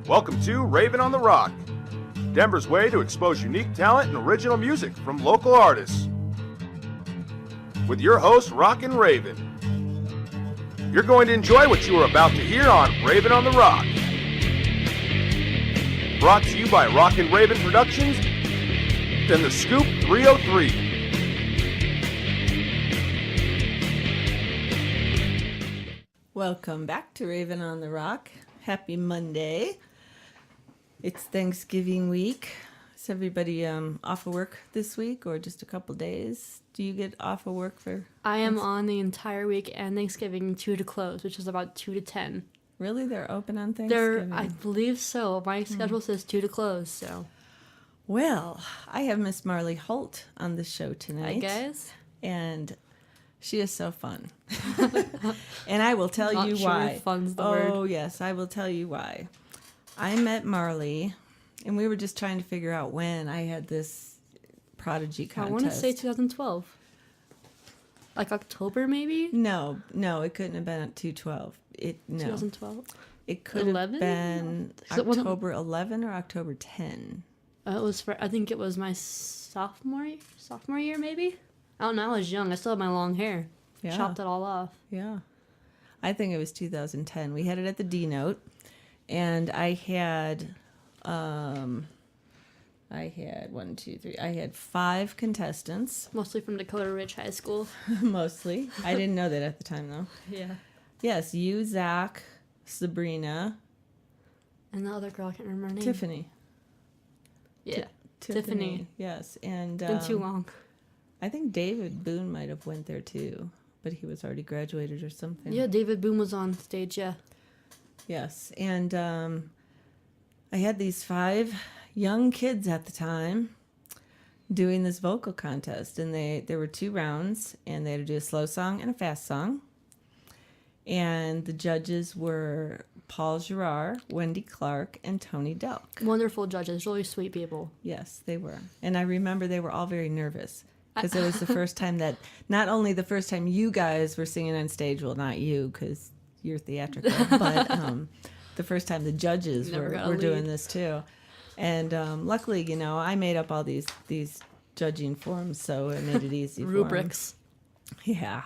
Welcome to Raven on the Rock, Denver's way to expose unique talent and original music from local artists. With your host, Rockin' Raven. You're going to enjoy what you are about to hear on Raven on the Rock. Brought to you by Rockin' Raven Productions and the Scoop 303. Welcome back to Raven on the Rock. Happy Monday. It's Thanksgiving week. Is everybody off of work this week or just a couple days? Do you get off of work for? I am on the entire week and Thanksgiving 2 to close, which is about 2 to 10. Really? They're open on Thanksgiving? I believe so. My schedule says 2 to close, so. Well, I have Miss Marlee Holt on the show tonight. Hi, guys. And she is so fun. And I will tell you sure why. Fun's the word. Oh, yes, I will tell you why. I met Marlee, and we were just trying to figure out when I had this prodigy contest. I want to say 2012. Like October, maybe? No, it couldn't have been at 212. 2012? It could 11? have been October 11 or October 10. I think it was my sophomore year, maybe? I don't know, I was young. I still had my long hair. Yeah. Chopped it all off. Yeah. I think it was 2010. We had it at the D Note, and I had 5 contestants. Mostly from Dakota Ridge High School. Mostly. I didn't know that at the time, though. Yeah. Yes, you, Zach, Sabrina. And the other girl, I can't remember her name. Tiffany. Yeah. Tiffany. Yes. And Been too long. I think David Boone might have went there too, but he was already graduated or something. Yeah, David Boone was on stage, yeah. Yes, and I had these 5 young kids at the time doing this vocal contest, and there were 2 rounds, and they had to do a slow song and a fast song. And the judges were Paul Girard, Wendy Clark, and Tony Delk. Wonderful judges, really sweet people. Yes, they were. And I remember they were all very nervous. Because it was the first time that, not only the first time you guys were singing on stage, well, not you, because you're theatrical, but the first time the judges were doing this too. And luckily, I made up all these judging forms, so it made it easy for Rubrics. them. Yeah.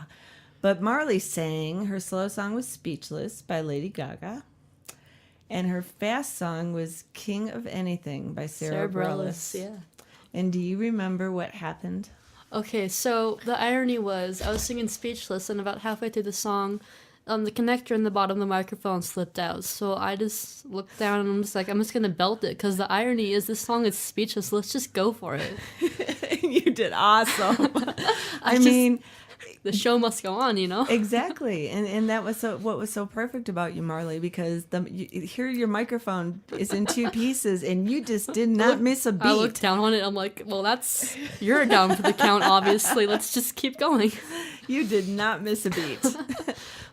But Marlee sang, her slow song was Speechless by Lady Gaga. And her fast song was King of Anything by Sarah Bareilles. Yeah. And do you remember what happened? Okay, so the irony was I was singing Speechless, and about halfway through the song, the connector in the bottom of the microphone slipped out. So I just looked down and I'm just like, I'm just going to belt it, because the irony is this song is Speechless. Let's just go for it. You did awesome. I mean, the show must go on, Exactly. And that was what was so perfect about you, Marlee, because here your microphone is in 2 pieces, and you just did not miss a beat. I looked down on it. I'm like, well, you're down for the count, obviously. Let's just keep going. You did not miss a beat.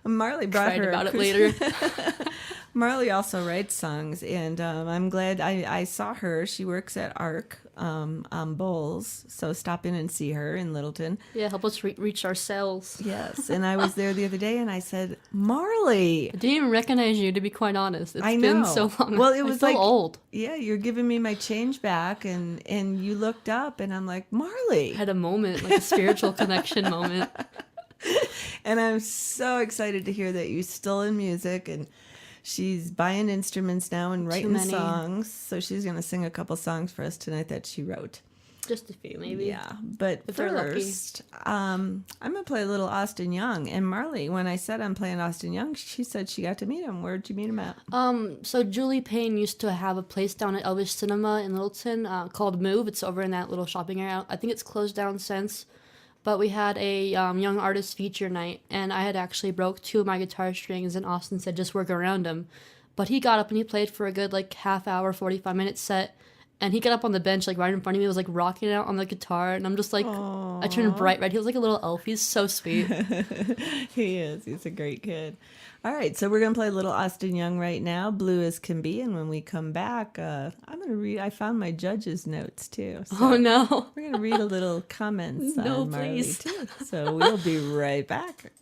Marlee brought Cried about it later. Marlee also writes songs, and I'm glad I saw her. She works at ARC on Bowles, so stop in and see her in Littleton. Yeah, help us reach our cells. Yes, and I was there the other day, and I said, Marlee. I didn't even recognize you, to be quite honest. It's I been know. so long. Well, it was I feel old. Yeah, you're giving me my change back, and you looked up, and I'm like, Marlee. I had a moment, like a spiritual connection moment. And I'm so excited to hear that you're still in music, and she's buying instruments now and writing songs. So she's going to sing a couple songs for us tonight that she wrote. Just a few, maybe. Yeah, but if first, I'm going to play a little Austin Young. And Marlee, when I said I'm playing Austin Young, she said she got to meet him. Where'd you meet him at? So Julie Payne used to have a place down at Elvis Cinema in Littleton called Move. It's over in that little shopping area. I think it's closed down since. But we had a young artist feature night, and I had actually broke 2 of my guitar strings, and Austin said just work around him. But he got up and he played for a good half hour, 45-minute set, and he got up on the bench right in front of me, was rocking out on the guitar, and I'm just I turned bright red. He was like a little elf. He's so sweet. He is. He's a great kid. All right, so we're going to play a little Austin Young right now, Blue as Can Be, and when we come back, I'm going to read, I found my judge's notes too. So oh no. We're going to read a little comments on Marlee please. too. So we'll be right back.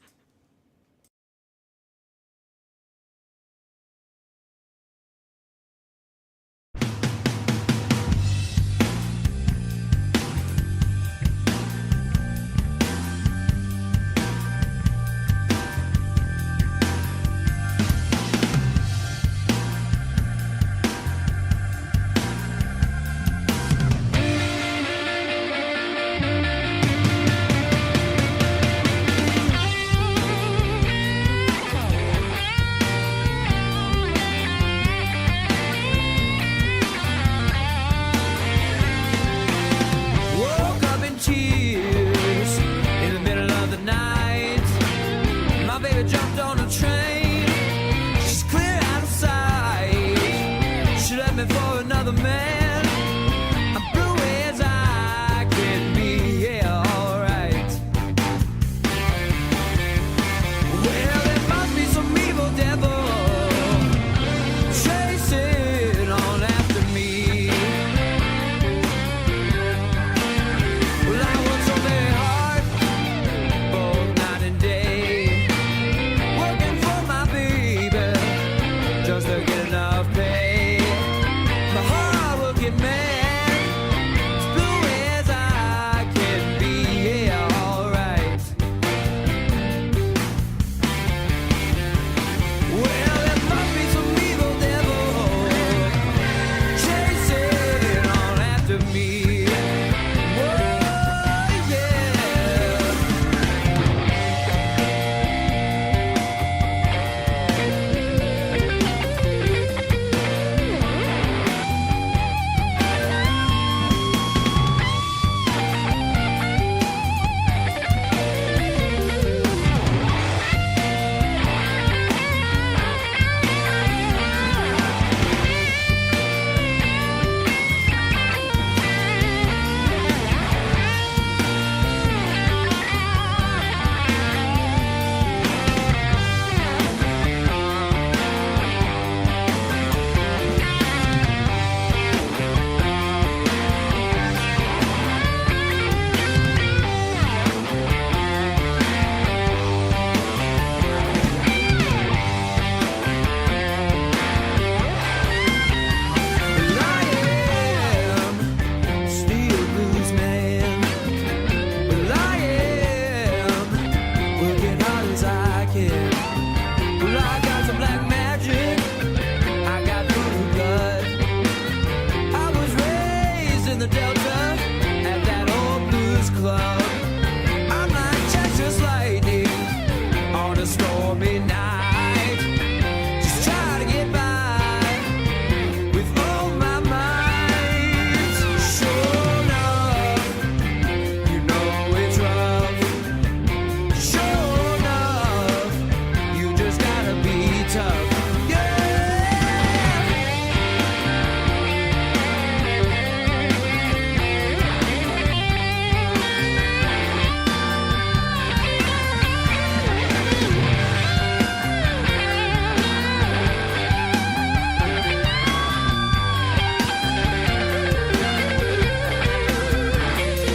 tough. Yeah.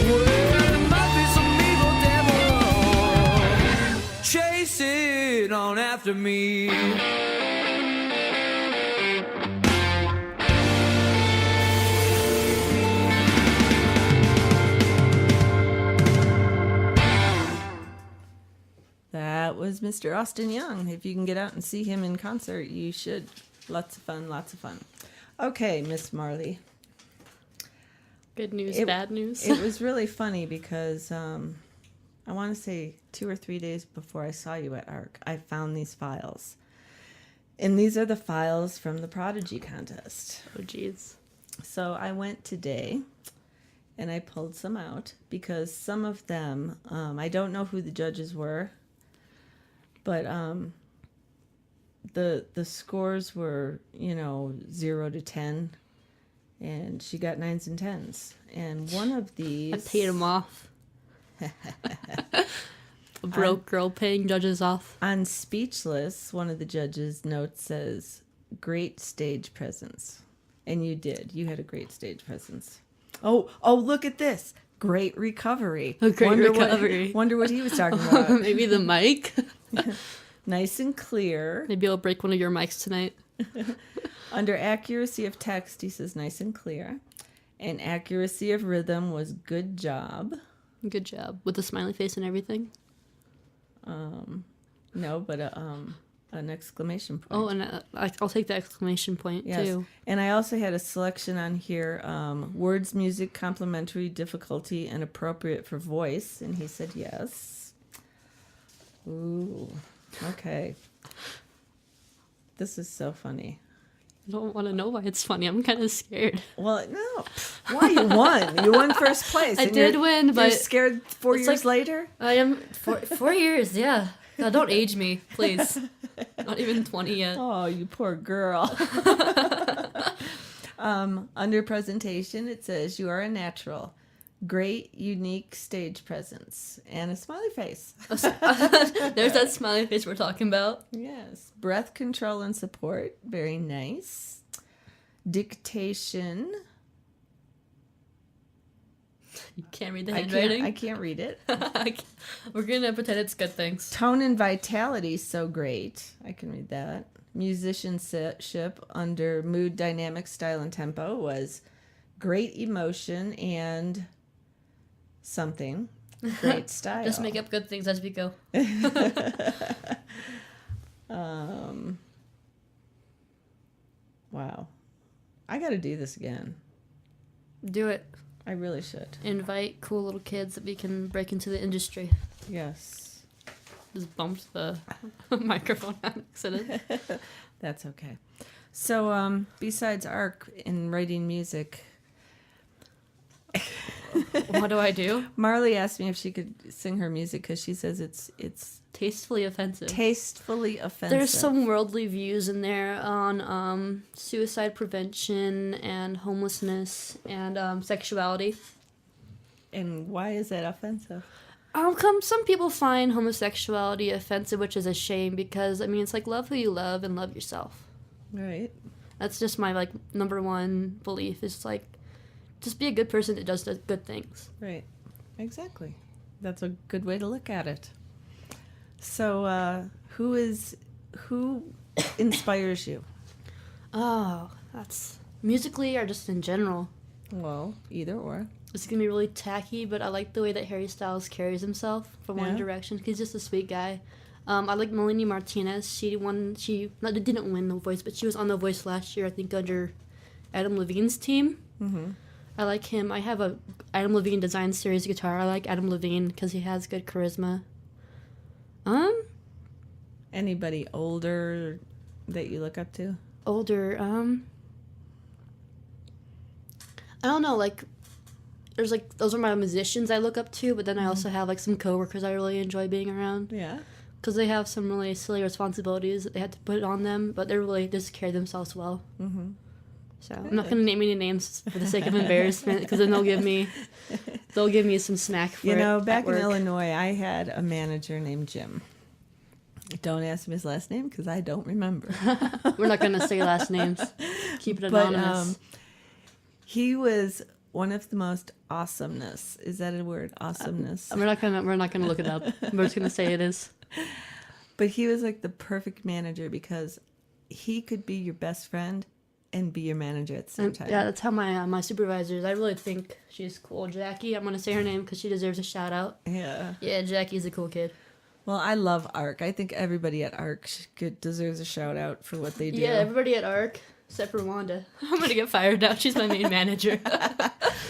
Well, there might be some evil devil chasing on after me. That was Mr. Austin Young. If you can get out and see him in concert, you should. Lots of fun, lots of fun. Okay, Miss Marlee. Good news, It- bad news. It was really funny because I want to say 2 or 3 days before I saw you at ARC, I found these files. And these are the files from the Prodigy contest. Oh, jeez. So I went today and I pulled some out because some of them, I don't know who the judges were, but the scores were, 0 to 10, and she got 9s and 10s. And one of these, I paid him off. A broke girl paying judges off. on Speechless, one of the judges' notes says, "Great stage presence." And you did. You had a great stage presence. Oh, look at this. Great recovery. A great recovery. Wonder what he was talking about. Maybe the mic. Nice and clear. Maybe I'll break one of your mics tonight. Under accuracy of text, he says nice and clear. And accuracy of rhythm was good job. Good job. With the smiley face and everything. No, but an exclamation point. Oh, and I'll take the exclamation point, Yes. too. And I also had a selection on here, words, music, complementary, difficulty, and appropriate for voice. And he said yes. Ooh, okay. This is so funny. I don't want to know why it's funny. I'm kind of scared. Well, no. Why? You won. You won first place. I and did you're- win, You're but scared 4 it's years like- later? I am 4 years, yeah. God, don't age me, please. Not even 20 yet. Oh, you poor girl. Under presentation, it says you are a natural. Great, unique stage presence. And a smiley face. There's that smiley face we're talking about. Yes. Breath control and support. Very nice. Dictation. You can't read the I handwriting. can't read it. We're gonna pretend it's good things. Tone and vitality, so great. I can read that. Musicianship under mood, dynamic, style, and tempo was great emotion and something. Great style. Just make up good things as we go. Wow. I got to do this again. Do it. I really should. Invite cool little kids that we can break into the industry. Yes. Just bumped the microphone on accident. That's okay. So, besides ARC in writing music, What do I do? Marlee asked me if she could sing her music because she says it's Tastefully offensive. tastefully offensive. There's some worldly views in there on suicide prevention and homelessness and sexuality. And why is that offensive? Some people find homosexuality offensive, which is a shame because, I mean, it's like love who you love and love yourself. Right. That's just my, like, number one belief is, like, just be a good person that does good things. Right. Exactly. That's a good way to look at it. So, who inspires you? Oh, that's musically or just in general. Well, either or. It's gonna be really tacky, but I like the way that Harry Styles carries himself from One Yeah? Direction. He's just a sweet guy. I like Melanie Martinez. She didn't win The Voice, but she was on The Voice last year, I think, under Adam Levine's team. Mm-hmm. I like him. I have a Adam Levine design series guitar. I like Adam Levine because he has good charisma. Anybody older that you look up to? Older, I don't know, like, there's, like, those are my musicians I look up to, but then I also have, like, some coworkers I really enjoy being around. Yeah. because they have some really silly responsibilities that they have to put on them, but they're really just carry themselves well. Mm-hmm. So I'm not going to name any names for the sake of embarrassment, because then they'll give me some snack for You know, it back at in work. Illinois, I had a manager named Jim. Don't ask him his last name because I don't remember. We're not going to say last names. Keep it But anonymous. he was one of the most awesomeness. Is that a word? Awesomeness. We're not gonna look it up. We're just gonna say it is. But he was like the perfect manager because he could be your best friend and be your manager at the same time. Yeah, that's how my supervisors. I really think she's cool. Jackie, I'm gonna say her name because she deserves a shout out. Yeah. Yeah, Jackie's a cool kid. Well, I love ARC. I think everybody at ARC deserves a shout out for what they do. Yeah, everybody at ARC except for Wanda. I'm gonna get fired now. She's my main manager.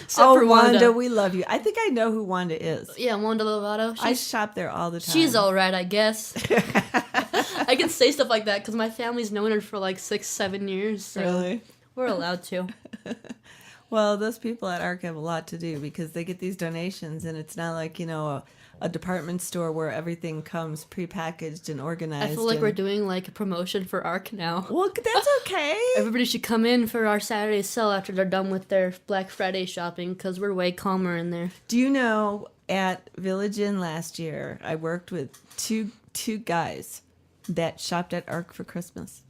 Except Oh, for Wanda, we love you. I think I know who Wanda is. Yeah, Wanda Lovato. I shop there all the time. She's all right, I guess. I can say stuff like that because my family's known her for like 6-7 years. So Really? we're allowed to. Well, those people at ARC have a lot to do because they get these donations, and it's not like, you know, a department store where everything comes prepackaged and organized. I feel like and... we're doing like a promotion for ARC now. Well, that's okay. Everybody should come in for our Saturday sale after they're done with their Black Friday shopping because we're way calmer in there. Do you know, at Village Inn last year, I worked with two guys that shopped at ARC for Christmas.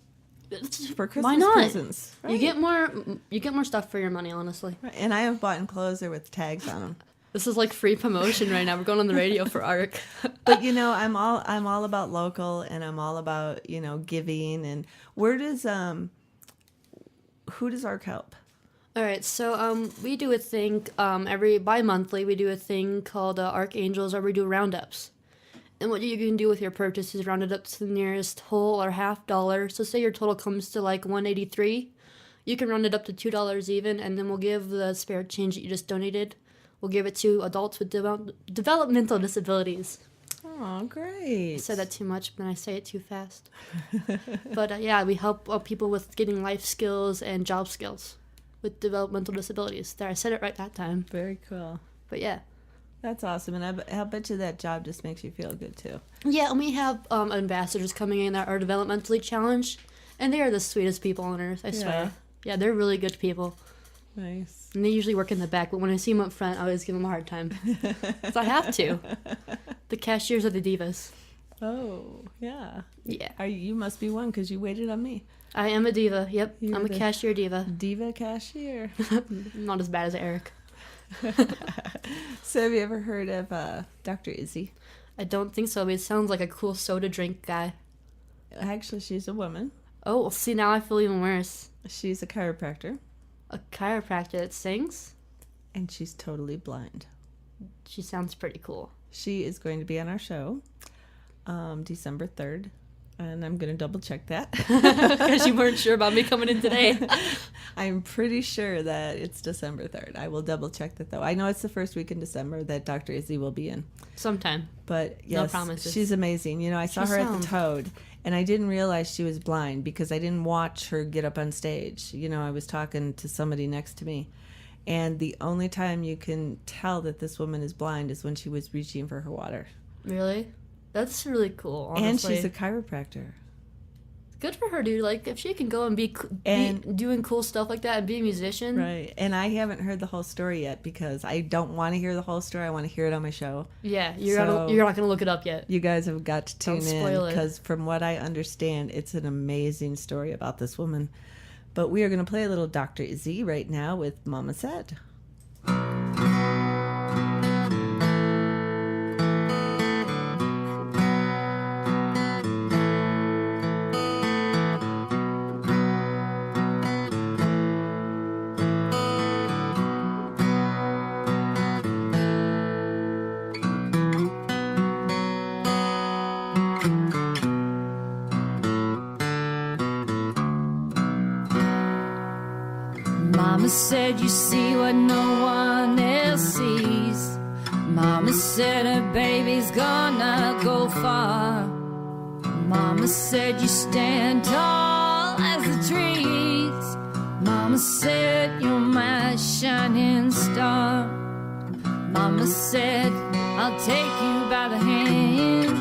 For Christmas Why not? presents. You get more stuff for your money, honestly. Right. And I have bought clothes there with tags on them. This is like free promotion right now. We're going on the radio for ARC. But you know, I'm all about local, and I'm all about, you know, giving. And who does ARC help? All right, so we do a thing every bi-monthly. We do a thing called Archangels, where we do roundups. And what you can do with your purchase is round it up to the nearest whole or half dollar. So say your total comes to like $1.83, you can round it up to $2 even, and then we'll give the spare change that you just donated. We'll give it to adults with developmental disabilities. Oh, great. I said that too much, but I say it too fast. But yeah, we help people with getting life skills and job skills with developmental disabilities. There, I said it right that time. Very cool. But yeah. That's awesome. And I bet you that job just makes you feel good, too. Yeah, and we have ambassadors coming in that are developmentally challenged, and they are the sweetest people on earth, I swear. Yeah, they're really good people. Nice. And they usually work in the back, but when I see them up front, I always give them a hard time. So I have to. The cashiers are the divas. Oh, yeah. Yeah. You must be one because you waited on me. I am a diva. Yep, You're I'm a the cashier diva. Diva cashier. Not as bad as Eric. So have you ever heard of Dr. Izzy? I don't think so, but it sounds like a cool soda drink guy. Actually, she's a woman. Oh, well, see, now I feel even worse. She's a chiropractor, A chiropractor that sings? and she's totally blind. She sounds pretty cool. She is going to be on our show December 3rd, and I'm going to double check that. Because you weren't sure about me coming in today. I'm pretty sure that it's December 3rd. I will double check that, though. I know it's the first week in December that Dr. Izzy will be in. Sometime. But yes, promises. she's amazing. You know, I saw She her at sounds- the Toad, and I didn't realize she was blind because I didn't watch her get up on stage. You know, I was talking to somebody next to me, and the only time you can tell that this woman is blind is when she was reaching for her water. Really? That's really cool, honestly. And she's a chiropractor. Good for her, dude. Like, if she can go and be doing cool stuff like that and be a musician. Right. And I haven't heard the whole story yet because I don't want to hear the whole story. I want to hear it on my show. Yeah, So- you're not going to look it up yet. You guys have got to tune Don't in spoil it. because from what I understand, it's an amazing story about this woman. But we are going to play a little Dr. Izzy right now with Mama Said. Mama said you see what no one else sees. Mama said her baby's gonna go far. Mama said you stand tall as the trees. Mama said you're my shining star. Mama said I'll take you by the hand.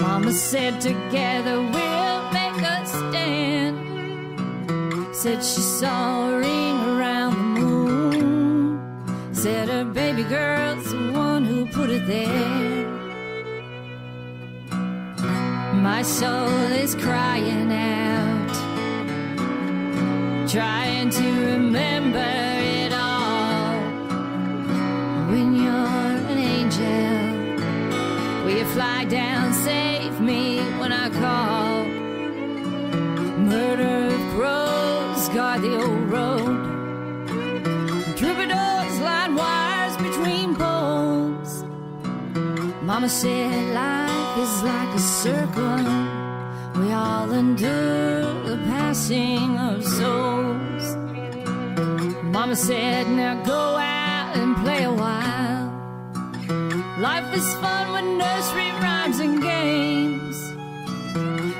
Mama said together we'll make a stand. Said she saw a ring around the moon. Said her baby girl's the one who put it there. My soul is crying out, trying to remember it all. When you're an angel, will you fly down, save me when I call? Murder of crows guard the old road. Troubadours line wires between poles. Mama said life is like a circle. We all endure the passing of souls. Mama said now go out and play a while. Life is fun with nursery rhymes and games.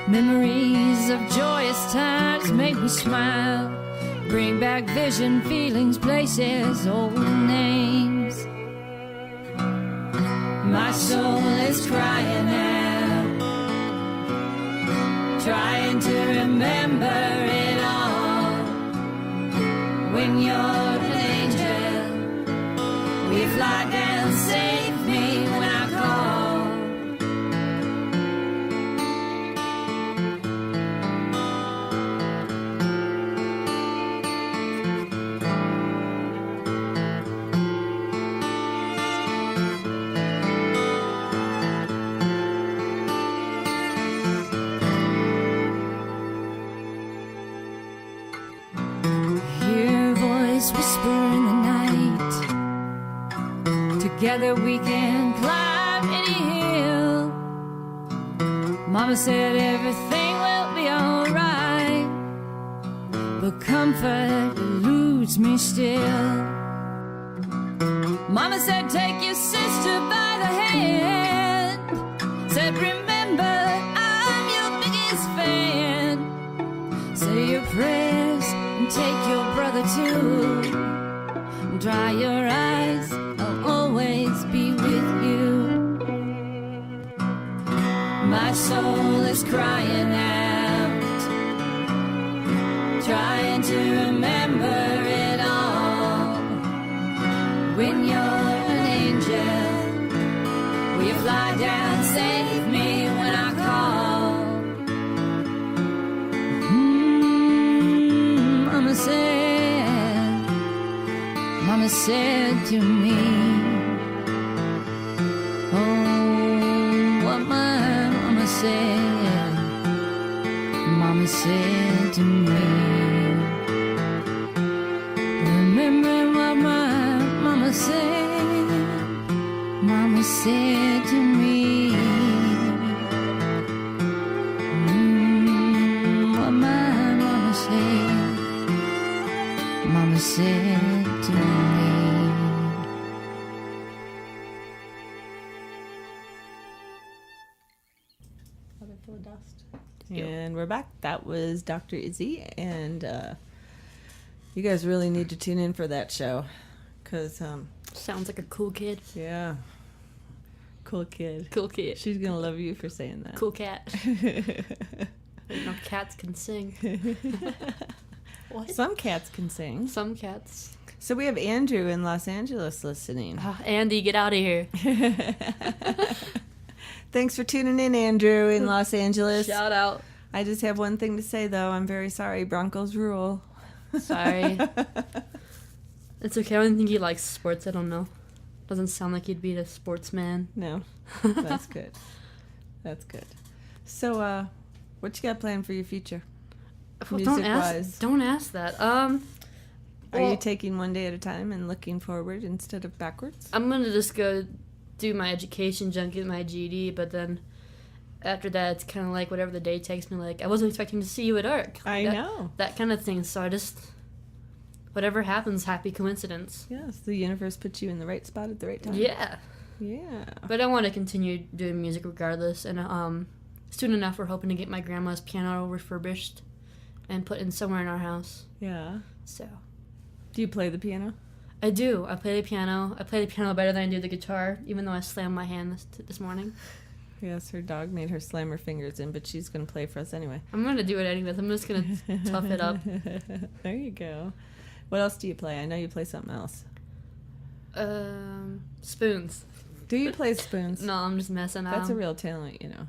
Memories of joyous times make me smile. Bring back vision, feelings, places, old names. My soul is crying out, trying to remember it all. When you're an angel, we fly down, save me when I call. Hear a voice whisper in the night. Together we can climb any hill. Mama said everything will be alright, but comfort eludes me still. Mama said take your sister by the hand. Said remember I'm your biggest fan. Say your prayers and take your brother too. Dry your eyes, I'll always be with you. My soul is crying out, trying to remember it all. When you're an angel, will you fly down, save me when I call? Mama said to me, oh, what my mama said. Mama said to me, remember what my mama said. Mama said to me, what my mama said. Mama said to me. And we're back. That was Dr. Izzy, and you guys really need to tune in for that show, because Sounds like a cool kid. yeah, cool kid. Cool kid. She's gonna love you for saying that. Cool cat. You know, cats can sing. What? Some cats can sing. Some cats. So we have Andrew in Los Angeles listening. Andy, get out of here. Thanks for tuning in, Andrew, in Los Angeles. Shout out. I just have one thing to say, though. I'm very sorry. Broncos rule. Sorry. It's okay. I don't think he likes sports. I don't know. Doesn't sound like he'd be a sportsman. No, that's good. That's good. So, what you got planned for your future? Well, Music-wise? don't ask that. Are you well, taking one day at a time and looking forward instead of backwards? I'm gonna just go do my education, jump get my GED, but then after that, it's kind of like whatever the day takes me. Like I wasn't expecting to see you at ARC. I know. That kind of thing. So I just whatever happens, happy coincidence. Yes, the universe puts you in the right spot at the right time. Yeah. Yeah. But I want to continue doing music regardless. And soon enough, we're hoping to get my grandma's piano refurbished and put in somewhere in our house. Yeah. So Do you play the piano? I do. I play the piano. I play the piano better than I do the guitar, even though I slammed my hand this morning. Yes, her dog made her slam her fingers in, but she's going to play for us anyway. I'm gonna do it anyways. I'm just gonna tough it up. There you go. What else do you play? I know you play something else. Spoons. Do you play spoons? No, I'm just messing. That's a real talent, you know.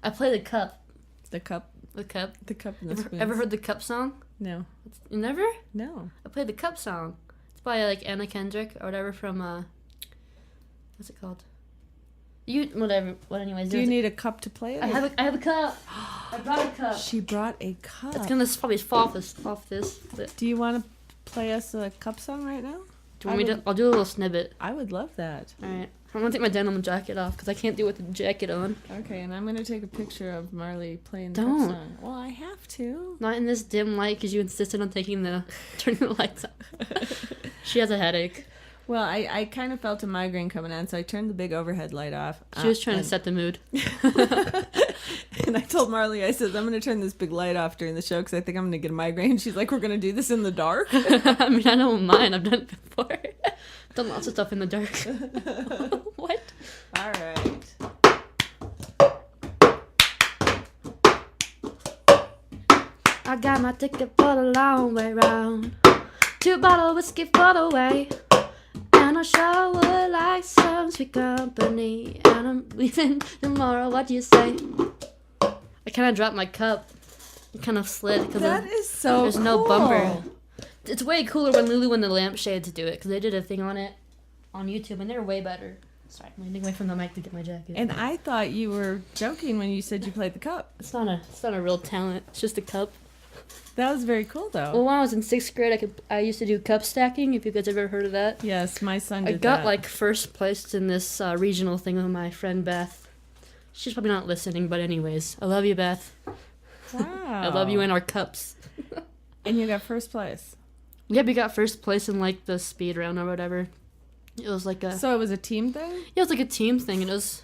I play the cup. The cup. The cup. The cup and the spoons. Ever heard the cup song? No. You never? No. I played the cup song. It's by like Anna Kendrick or whatever from what's it called? What anyways? Do you need a cup to play it? I have a cup. I brought a cup. She brought a cup. It's gonna probably fall off this. But Do you want to play us a cup song right now? do you want me to? I'll do a little snippet. I would love that. All right. I'm gonna take my denim jacket off because I can't do it with the jacket on. Okay, and I'm going to take a picture of Marlee playing the Don't. cup song. Well, I have to. Not in this dim light because you insisted on turning the lights on. She has a headache. Well, I kind of felt a migraine coming on, so I turned the big overhead light off. She was trying to set the mood. And I told Marlee, I said, I'm going to turn this big light off during the show because I think I'm going to get a migraine. She's like, we're going to do this in the dark? I mean, I don't mind. I've done it before. Done lots of stuff in the dark. What? All right. I got my ticket for the long way round. 2 bottle whiskey for the way. And I sure would like some sweet company. And I'm leaving tomorrow. What do you say? I kind of dropped my cup. It kind of slid because That is so there's cool. no bumper. It's way cooler when Lulu and the Lampshades do it because they did a thing on it on YouTube and they're way better. Sorry, I'm leaning away from the mic to get my jacket. And I thought you were joking when you said you played the cup. It's not a real talent. It's just a cup. That was very cool, though. Well, when I was in 6th grade, I used to do cup stacking. If you guys ever heard of that. Yes, my son I did got that. like first place in this regional thing with my friend Beth. She's probably not listening, but anyways, I love you, Beth. Wow. I love you in our cups. And you got first place. Yeah, we got first place in like the speed round or whatever. It was like a So it was a team thing? yeah, it was like a team thing. And it was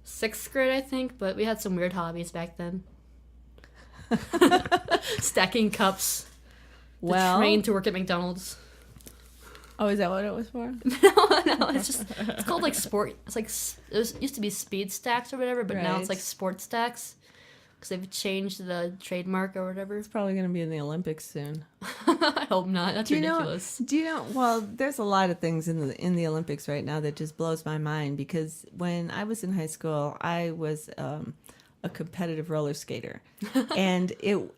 6th grade, I think, but we had some weird hobbies back then. Stacking cups. Well, Train to work at McDonald's. oh, is that what it was for? No, it's called like sport. It's like used to be speed stacks or whatever, but now Right. it's like sport stacks because they've changed the trademark or whatever. It's probably going to be in the Olympics soon. I hope not. That's ridiculous. Do you know? Well, there's a lot of things in the Olympics right now that just blows my mind because when I was in high school, I was a competitive roller skater, and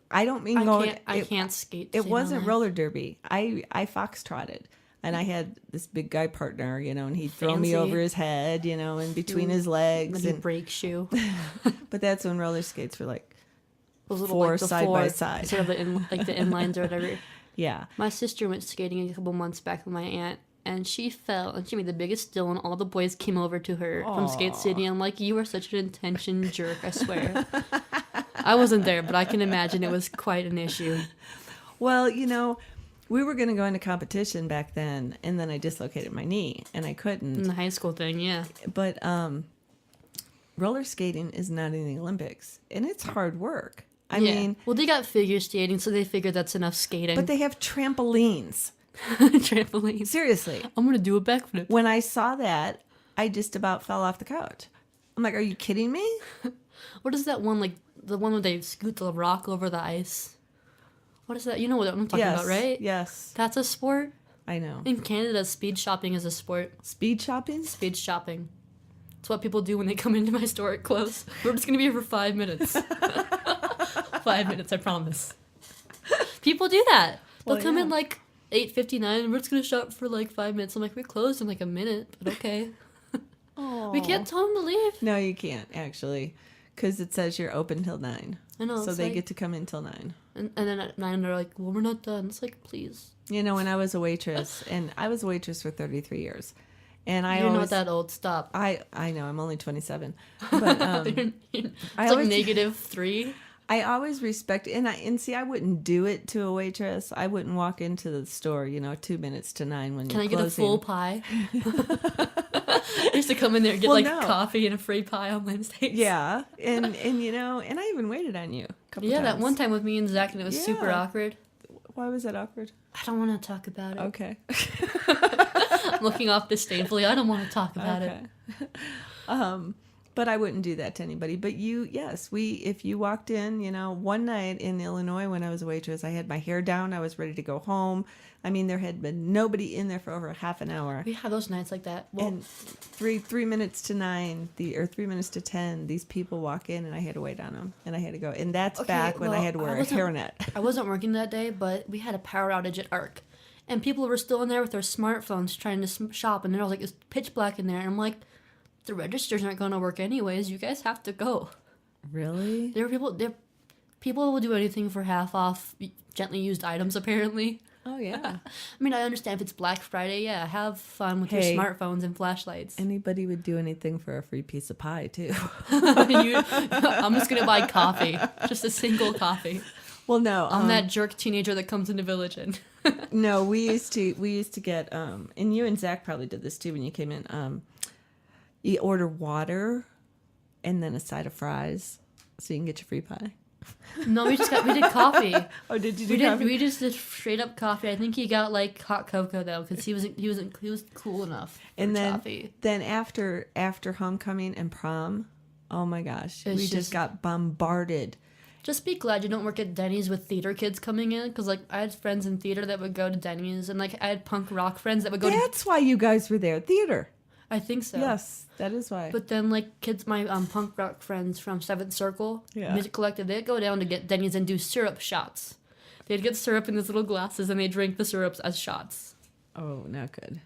I don't mean going. I can't skate. It wasn't roller derby. I foxtrotted. And I had this big guy partner, you know, and he'd throw me Fancy. over his head, you know, in between his legs. Maybe And, brake shoe. but that's when roller skates were like Those little, four like, the side four, by side. Sort of the inlines or whatever. Yeah. My sister went skating a couple months back with my aunt, and she fell, and she made the biggest deal, and all the boys came over to her from Skate City. I'm like, you are such an intention jerk, I swear. I wasn't there, but I can imagine it was quite an issue. Well, you know, we were going to go into competition back then, and then I dislocated my knee, and I couldn't. In the high school thing, yeah. But roller skating is not in the Olympics, and it's hard work. I mean, well, they got figure skating, so they figured that's enough skating. but they have trampolines. Trampolines. Seriously. I'm gonna do a backflip. When I saw that, I just about fell off the couch. I'm like, are you kidding me? What is that one, like, the one where they scoot the rock over the ice? What is that? You know what I'm talking about, right? Yes. That's a sport? I know. In Canada, speed shopping is a sport. Speed shopping? Speed shopping. It's what people do when they come into my store at close. We're just gonna be here for 5 minutes. 5 minutes, I promise. People do that. They'll Well, come yeah. in like 8:59 and we're just gonna shop for like 5 minutes. I'm like, we're closed in like a minute, but okay. We can't tell them to leave. No, you can't, actually. Because it says you're open till 9. I know. So it's they like- get to come in till 9. And then at 9 they're like, well, we're not done. It's like, please. You know, when I was a waitress, and I was a waitress for 33 years. And I You're always... not that old. Stop. I know, I'm only 27. But It's I like always- -3. I always respect, and see, I wouldn't do it to a waitress. I wouldn't walk into the store, 2 minutes to 9 when Can you're I get closing. a full pie? I used to come in there and get Well, like no. coffee and a free pie on Wednesdays. Yeah, and and I even waited on you a couple Yeah, times. that one time with me and Zach, and it was super Yeah. awkward. Why was that awkward? I don't want to talk about it. Okay. I'm looking off disdainfully. I don't want to talk about it. But I wouldn't do that to anybody. But if you walked in, one night in Illinois when I was a waitress, I had my hair down. I was ready to go home. I mean, there had been nobody in there for over half an hour. We have those nights like that. Well, And 3 minutes to 9, or 3 minutes to 10, these people walk in and I had to wait on them and I had to go. And that's back when I had to wear a hairnet. I wasn't working that day, but we had a power outage at ARC. And people were still in there with their smartphones trying to shop. And there was like, it's pitch black in there. And I'm like, the registers aren't going to work anyways. You guys have to go. Really? People will do anything for half off gently used items, apparently. Oh, yeah. I mean, I understand if it's Black Friday, yeah, have fun with your smartphones and flashlights. Anybody would do anything for a free piece of pie, too. I'm just going to buy coffee. Just a single coffee. Well, no. I'm that jerk teenager that comes into Village and... No, we used to get, and you and Zach probably did this, too, when you came in. You order water and then a side of fries so you can get your free pie. No, we did coffee. Oh, did you do coffee? We just did straight up coffee. I think he got like hot cocoa though, because he was cool enough. And coffee. then after homecoming and prom, oh my gosh, we just got bombarded. Just be glad you don't work at Denny's with theater kids coming in, because like I had friends in theater that would go to Denny's, and like I had punk rock friends that would go. That's why you guys were there, theater. I think so. Yes, that is why. But then, like, kids, my punk rock friends from Seventh Circle, Music Collective, they'd go down to get Denny's and do syrup shots. They'd get syrup in these little glasses, and they drink the syrups as shots. Oh, not good.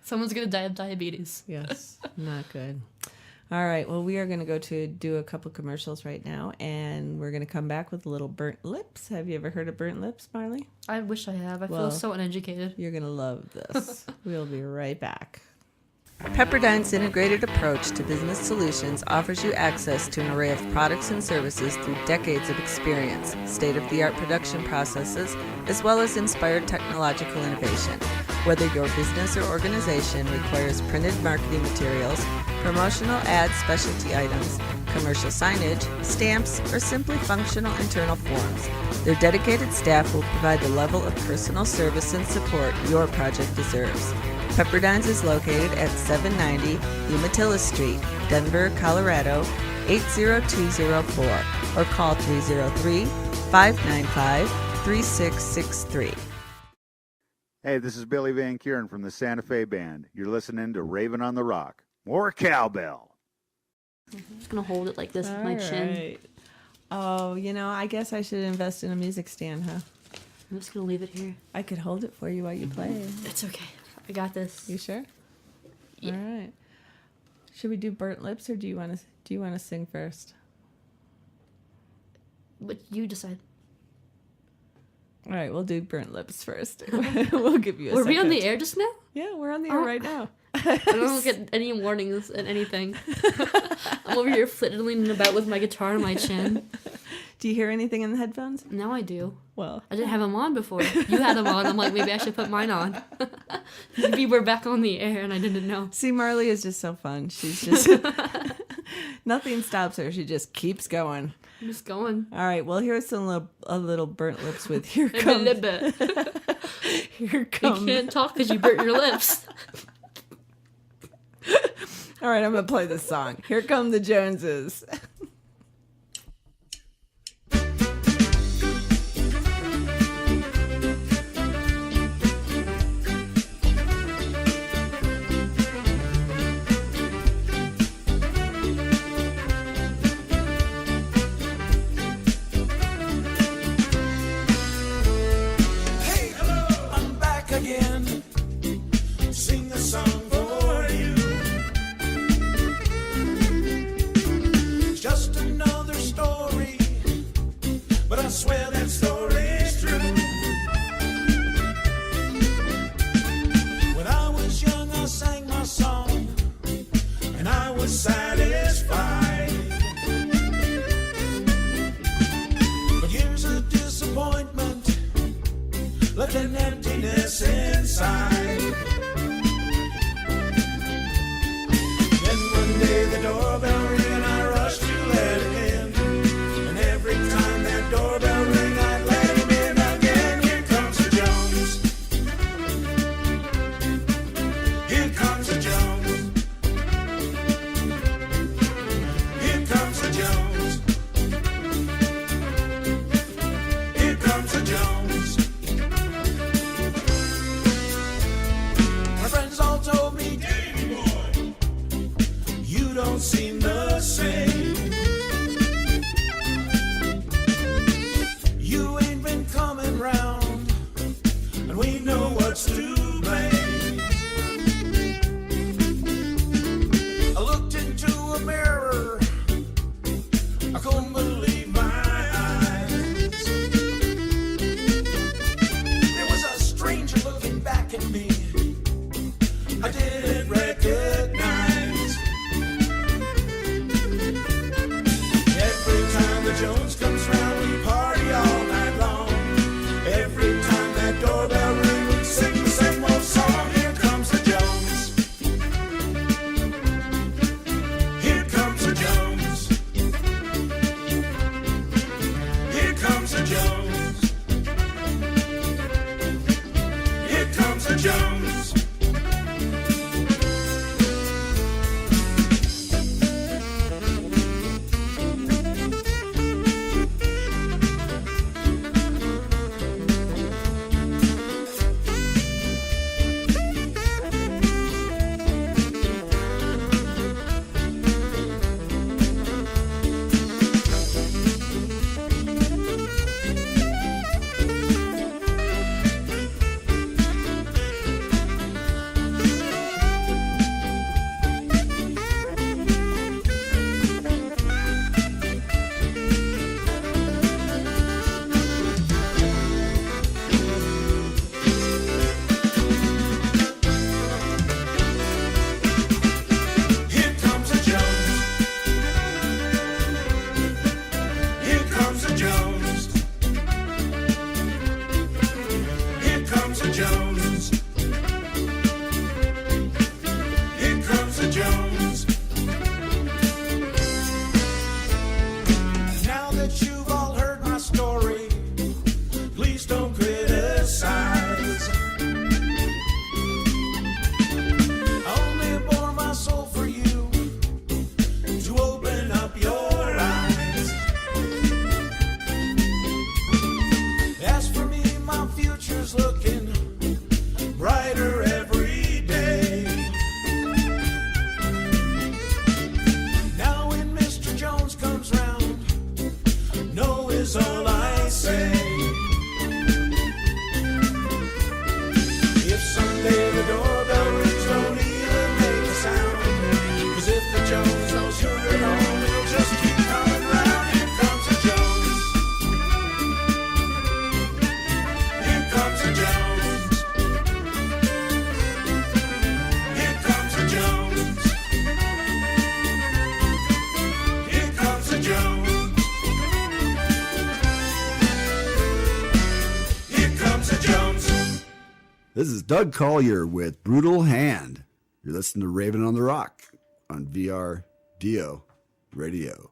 Someone's going to die of diabetes. Yes, not good. All right, well, we are going to do a couple commercials right now, and we're going to come back with a little burnt lips. Have you ever heard of burnt lips, Marlee? I wish I have. I feel so uneducated. You're going to love this. We'll be right back. Pepperdine's integrated approach to business solutions offers you access to an array of products and services through decades of experience, state-of-the-art production processes, as well as inspired technological innovation. Whether your business or organization requires printed marketing materials, promotional ads, specialty items, commercial signage, stamps, or simply functional internal forms, their dedicated staff will provide the level of personal service and support your project deserves. Pepperdine's is located at 790 Umatilla Street, Denver, Colorado, 80204, or call 303-595-3663. Hey, this is Billy Van Kuren from the Santa Fe Band. You're listening to Raven on the Rock. More cowbell. I'm just going to hold it like this with my chin. Right. Oh, I guess I should invest in a music stand, huh? I'm just going to leave it here. I could hold it for you while you play. It's okay. I got this. You sure? Yeah. All right. Should we do burnt lips, or do you want to sing first? But you decide. All right, we'll do burnt lips first. We'll give you a Were second. we on the air just now? Yeah, we're on the air right now. I don't get any warnings and anything. I'm over here fiddling about with my guitar on my chin. Do you hear anything in the headphones? Now I do. Well, I didn't have them on before. You had them on. I'm like, maybe I should put mine on. Maybe we're back on the air and I didn't know. see, Marlee is just so fun. She's just nothing stops her. She just keeps going. I'm just going. All right. Well, here's a little burnt lips with here A comes. little bit. Here You comes. can't talk because you burnt your lips. All right, I'm gonna play this song. Here come the Joneses. Hey, hello, I'm back again. Sing a song for you. It's just another story, but I swear that story's true. When I was young, I sang my song, and I was satisfied. But here's a disappointment, left an emptiness inside. Then one day the doorbell rang and I rushed to let him in. And every time that doorbell rang, I'd let him in again. Here comes the Jones. Here comes the Jones. a Jones. Here comes a Jones. Here comes a Jones. Here comes a Jones. Here comes a Jones. Here comes a Jones. Now that you've all heard my story, please don't criticize. I only bore my soul for you to open up your eyes. As for me, my future's looking brighter every day. Now when Mr. Jones comes round, no is all I say. If someday the doorbell rings, don't even make a sound. 'Cause if the Jones knows you're at home, it'll just keep coming round. Here comes a Jones. Here comes a Jones. Here comes a Jones. Here comes a Jones. Here comes a Jones. This is Doug Collier with Brutal Hand. You're listening to Raven on the Rock on VRDO Radio.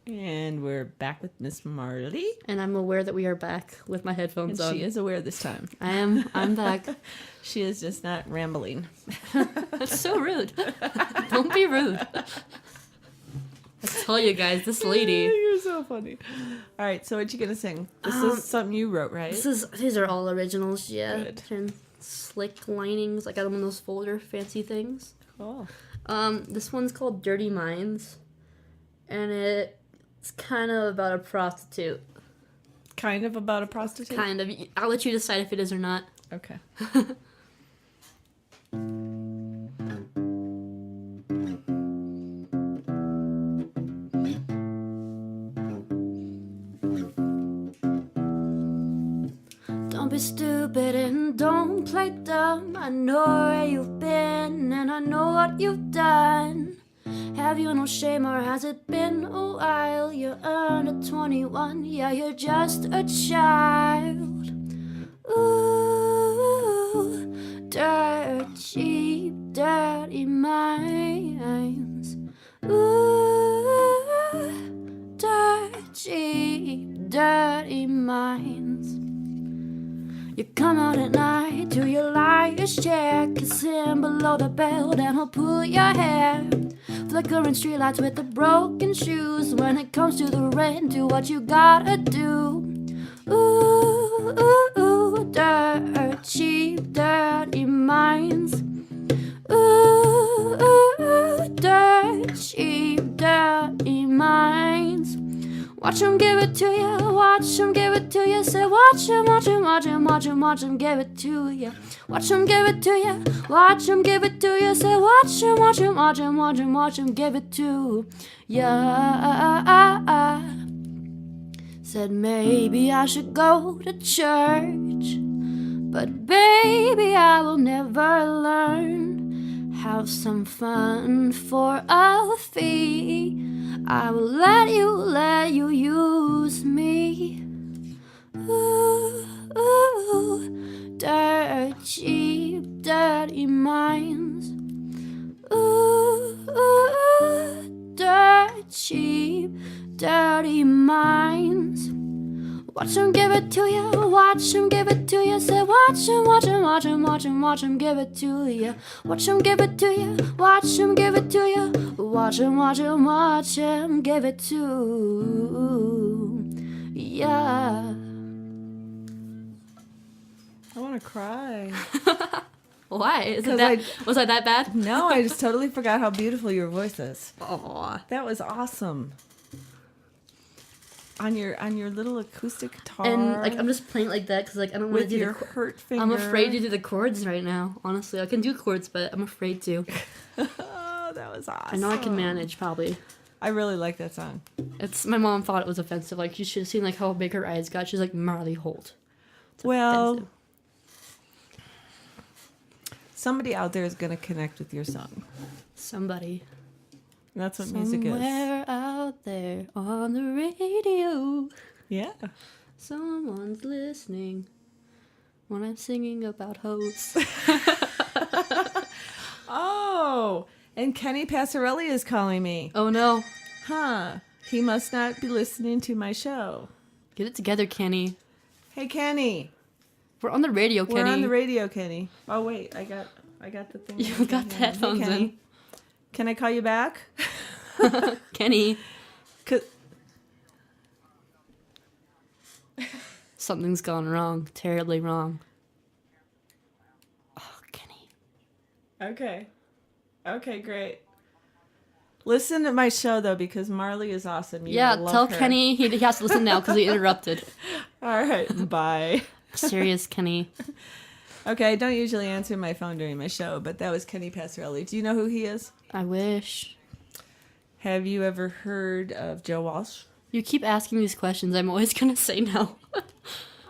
And we're back with Miss Marlee. And I'm aware that we are back with my And headphones on. she is aware this time. I'm back. She is just not rambling. That's so rude. Don't be rude. I tell you guys, this lady. You're so funny. All right, so what you gonna sing? This is something you wrote, right? These are all originals, yeah. Good. And slick linings. I got them in those folder fancy things. Cool. This one's called Dirty Minds, and it's kind of about a prostitute. Kind of about a prostitute? Kind of. I'll let you decide if it is or not. Okay. Don't be stupid and don't play dumb. I know where you've been and I know what you've done. Have you no shame or has it been a while? You're under 21, yeah, you're just a child. Ooh, dirty, dirty minds. Ooh, dirty, dirty minds. You come out at night to your liar's chair, kiss him below the belt and he'll pull your hair. Flickering streetlights with the broken shoes. When it comes to the rent, do what you gotta do. Ooh, ooh, ooh, dirty, dirty minds. Ooh, ooh, ooh, dirty, dirty minds. Watch him give it to you, watch him give it to you. Say watch him, watch him, watch him, watch him, watch him give it to you. Watch him give it to you, watch him give it to you. Say watch him, watch him, watch him, watch him, watch him give it to ya. Said maybe I should go to church, but baby I will never learn. Have some fun for a fee. I will let you use me. Ooh, ooh, dirty, dirty minds. Ooh, ooh, dirty, dirty minds. Watch him give it to you, watch him give it to you. Say watch him, watch him, watch him, watch him, watch him give it to you. Watch him give it to you, watch him give it to you. Watch him, watch him, watch him give it to ya. I want to cry. Why? Is it 'Cause that? Was I that bad? No, I just totally forgot how beautiful your voice is. Aw. That was awesome. On your little acoustic guitar. And like I'm just playing it like that because like I don't want to with do your the. hurt finger. I'm afraid to do the chords right now. Honestly, I can do chords, but I'm afraid to. Oh, that was awesome. I know I can manage probably. I really like that song. It's my mom thought it was offensive. Like you should have seen like how big her eyes got. She's like Marlee Holt. It's Well, offensive. somebody out there is going to connect with your song. Somebody. And that's what music is. Somewhere out there on the radio, Yeah. someone's listening when I'm singing about hoes. Oh, and Kenny Passarelli is calling me. Oh no. Huh. He must not be listening to my show. Get it together, Kenny. Hey, Kenny. We're on the radio, Kenny. We're on the radio, Kenny. Oh, wait. I got the thing. You right got the here. headphones Hey, Kenny. in. Can I call you back? Kenny. 'Cause- Something's gone wrong. Terribly wrong. Oh, Kenny. Okay. Okay, great. Listen to my show, though, because Marlee is awesome. You Yeah, will love tell her. Kenny he has to listen now because he interrupted. All right, bye. Serious, Kenny. Okay, I don't usually answer my phone during my show, but that was Kenny Passarelli. Do you know who he is? I wish. Have you ever heard of Joe Walsh? You keep asking these questions. I'm always going to say no.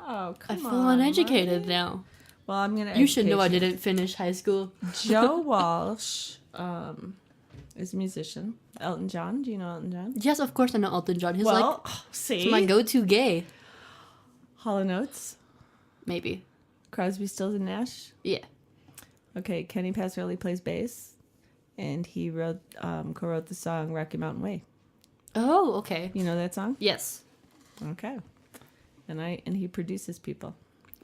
Oh, I come feel on. uneducated Marlee. now. Well, I'm going to You should know I didn't finish high school. Joe Walsh is a musician. Elton John. Do you know Elton John? Yes, of course I know Elton John. He's like see? he's my go-to gay. Hall & Oates. Maybe. Crosby, Stills, and Nash. Yeah. Okay, Kenny Passarelli plays bass, and he co-wrote the song "Rocky Mountain Way." Oh, okay. You know that song? Yes. Okay. And he produces people,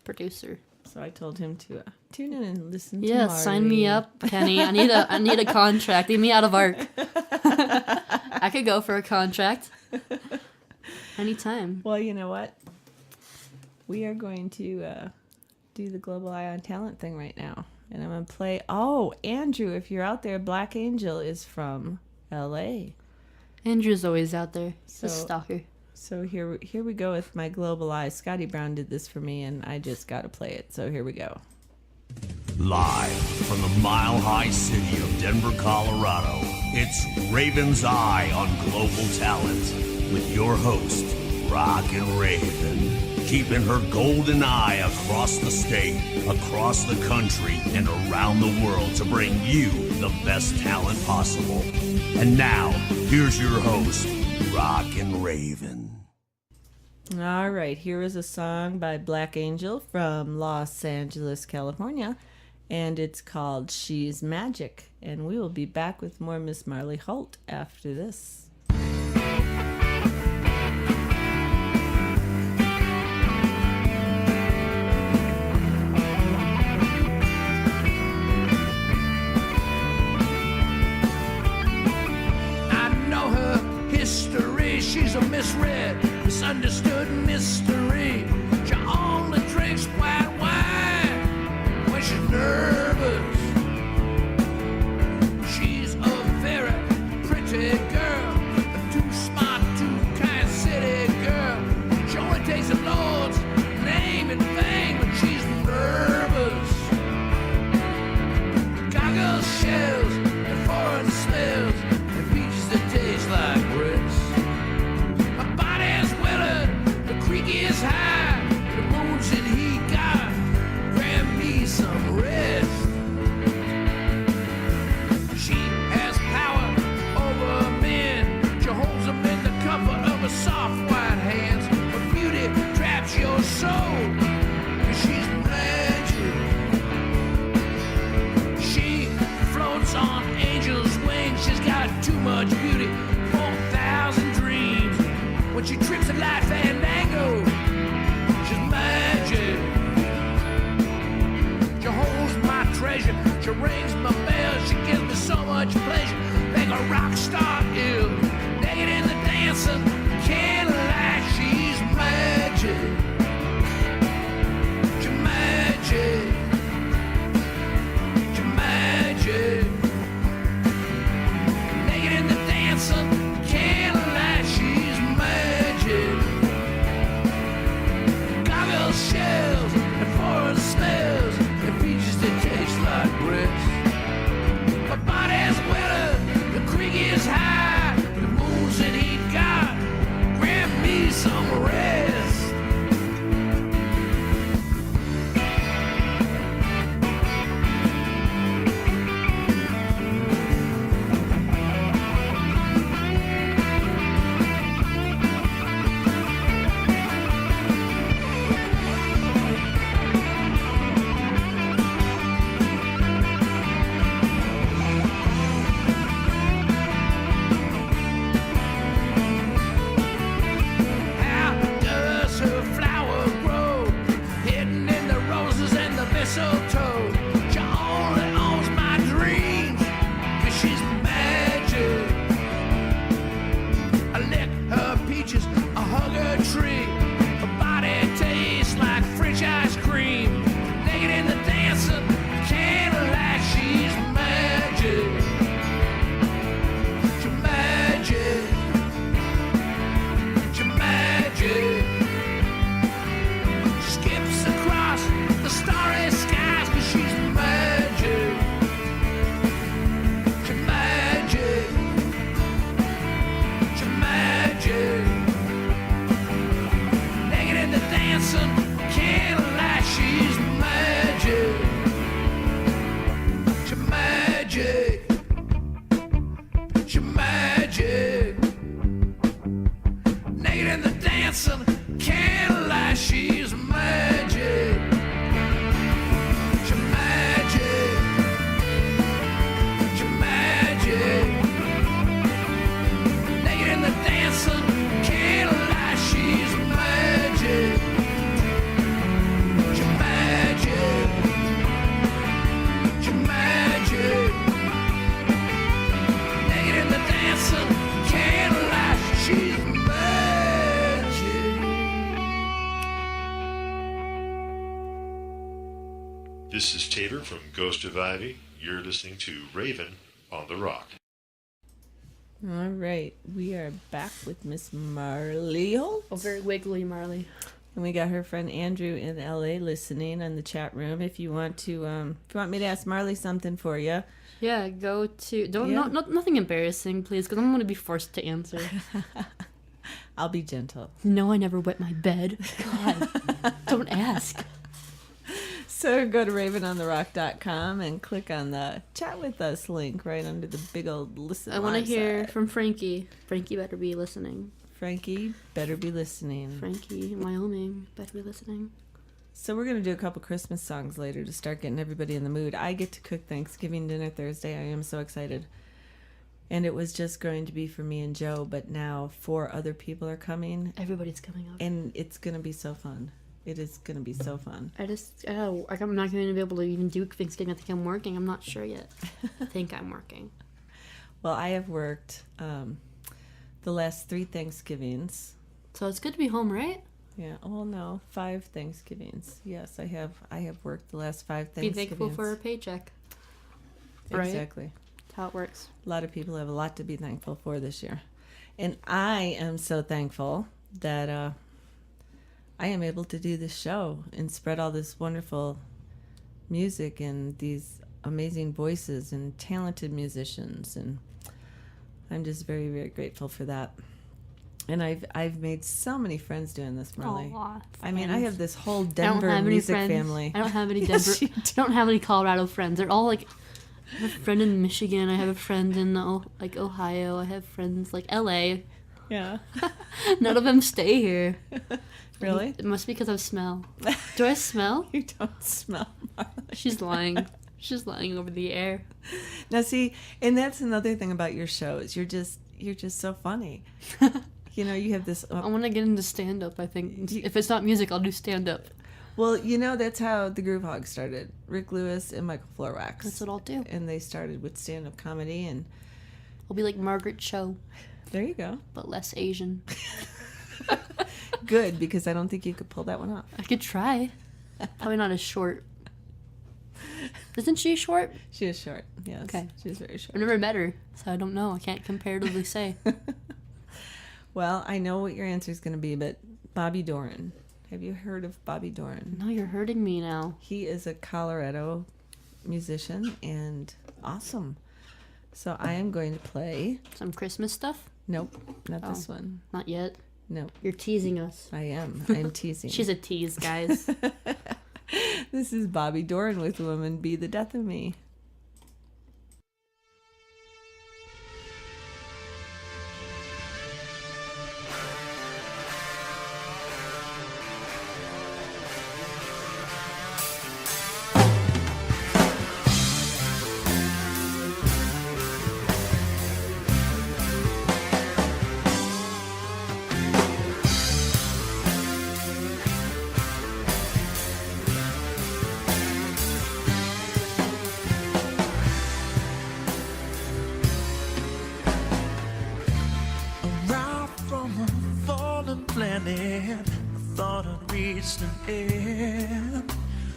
Producer. so I told him to tune in and listen. to Yeah, sign me Marlee. up, Kenny. I need a contract. Leave me out of ARC. I could go for a contract. Anytime. Well, you know what? We are going to do the Global Eye on Talent thing right now, and I'm gonna play. Oh, Andrew, if you're out there, Black Angel is from L.A. Andrew's always out there. He's a So- stalker. So here we go with my Global Eye. Scotty Brown did this for me, and I just got to play it. So here we go. Live from the mile-high city of Denver, Colorado, it's Raven's Eye on Global Talent with your host, Rockin' Raven, keeping her golden eye across the state, across the country, and around the world to bring you the best talent possible. And now, here's your host, Rockin' Raven. All right, here is a song by Black Angel from Los Angeles, California, and it's called She's Magic. And we will be back with more Miss Marlee Holt after this. I know her history. She's a misread, misunderstood mystery. She only drinks white wine when she's nervous. She's a very pretty girl, but too smart, too kind, city girl. She only takes the Lord's name in vain when she's nervous. Goggles, shells, and foreign smells, and peaches that taste like grits. My body's willing, This is Tabor from Ghost of Ivy. You're listening to Raven on the Rock. All right, we are back with Miss Marlee Holt. Oh, very wiggly, Marlee. And we got her friend Andrew in LA listening in the chat room. If you want to, if you want me to ask Marlee something for you, Yeah, go to Yeah. nothing embarrassing, please, because I'm going to be forced to answer. I'll be gentle. No, I never wet my bed. God, don't ask. So go to RavenOnTheRock.com and click on the chat with us link right under the big old listen. I want to live hear side. from Frankie. Frankie better be listening. Frankie, better be listening. Frankie, Wyoming, better be listening. So we're going to do a couple Christmas songs later to start getting everybody in the mood. I get to cook Thanksgiving dinner Thursday. I am so excited. And it was just going to be for me and Joe, but now 4 other people are coming, Everybody's coming up. and it's going to be so fun. It is going to be so fun. I'm not going to be able to even do Thanksgiving. I think I'm working. I'm not sure yet. I think I'm working. Well, I have worked the last 3 Thanksgivings. So it's good to be home, right? Yeah. Oh no, 5 Thanksgivings. Yes, I have worked the last 5 Be Thanksgivings. thankful for a paycheck. Right? Exactly. That's how it works. A lot of people have a lot to be thankful for this year, and I am so thankful that I am able to do this show and spread all this wonderful music and these amazing voices and talented musicians, and I'm just very, very grateful for that. And I've made so many friends doing this, Marlee. Aw, I mean, I friends. have this whole I don't Denver have any music friends. family. I don't have any Yes, Denver. you I don't have any Colorado friends. They're all like. I have a friend in Michigan. I have a friend in Ohio. I have friends like LA. Yeah. None of them stay here. Really? It must be because of smell. Do I smell? You don't smell, Marlee. She's lying. She's lying over the air. Now see, and that's another thing about your shows. You're just so funny. You know, you have this. I want to get into stand up. I think if it's not music, I'll do stand up. Well, you know, that's how the Groove Hog started. Rick Lewis and Michael Florwax. That's what I'll do. And they started with stand up comedy, and I'll be like Margaret Cho, there you go. but less Asian. Good, because I don't think you could pull that one off. I could try. Probably not as short. Isn't she short? She is short. Yes. Okay. She's very I've short. never met her, so I don't know. I can't comparatively say. Well, I know what your answer is going to be, but Bobby Doran. Have you heard of Bobby Doran? No, you're hurting me now. He is a Colorado musician and awesome. So I am going to play. Some Christmas stuff? Nope, not this Oh. one. Not yet. Nope, You're teasing us. I am. I'm teasing. She's a tease, guys. This is Bobby Doran with Woman Be the Death of Me. Arrived from a fallen planet, I thought I'd reached an end.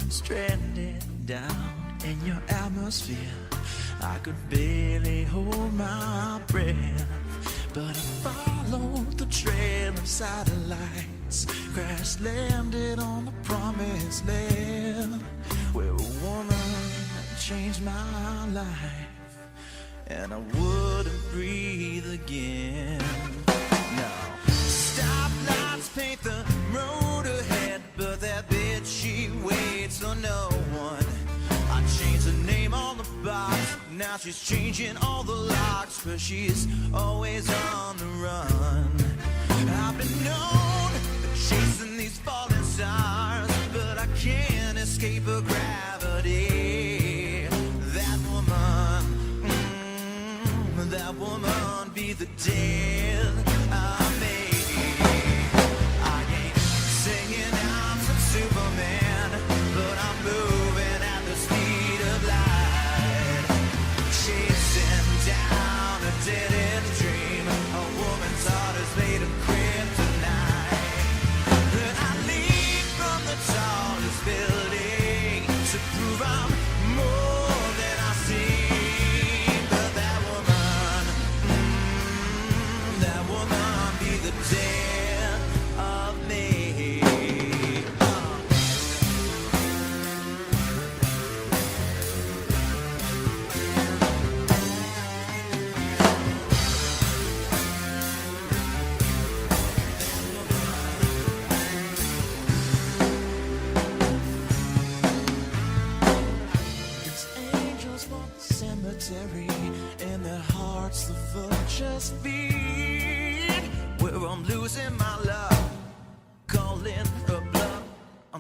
Stranded down in your atmosphere, I could barely hold my breath. But I followed the trail of satellites, crash landed on the promised land, where a woman changed my life, and I wouldn't breathe again. No. Stoplights paint the road ahead, but that bitch, she waits for no one. I changed the name on the box, now she's changing all the locks, but she's always on the run. I've been known chasing these falling stars, but I can't escape her gravity. That woman be the death of me. I ain't singing I'm some Superman, but I'm moving at the speed of light, chasing down a dead-end dream. A woman's heart is made of kryptonite. Then I leap from the tallest building to prove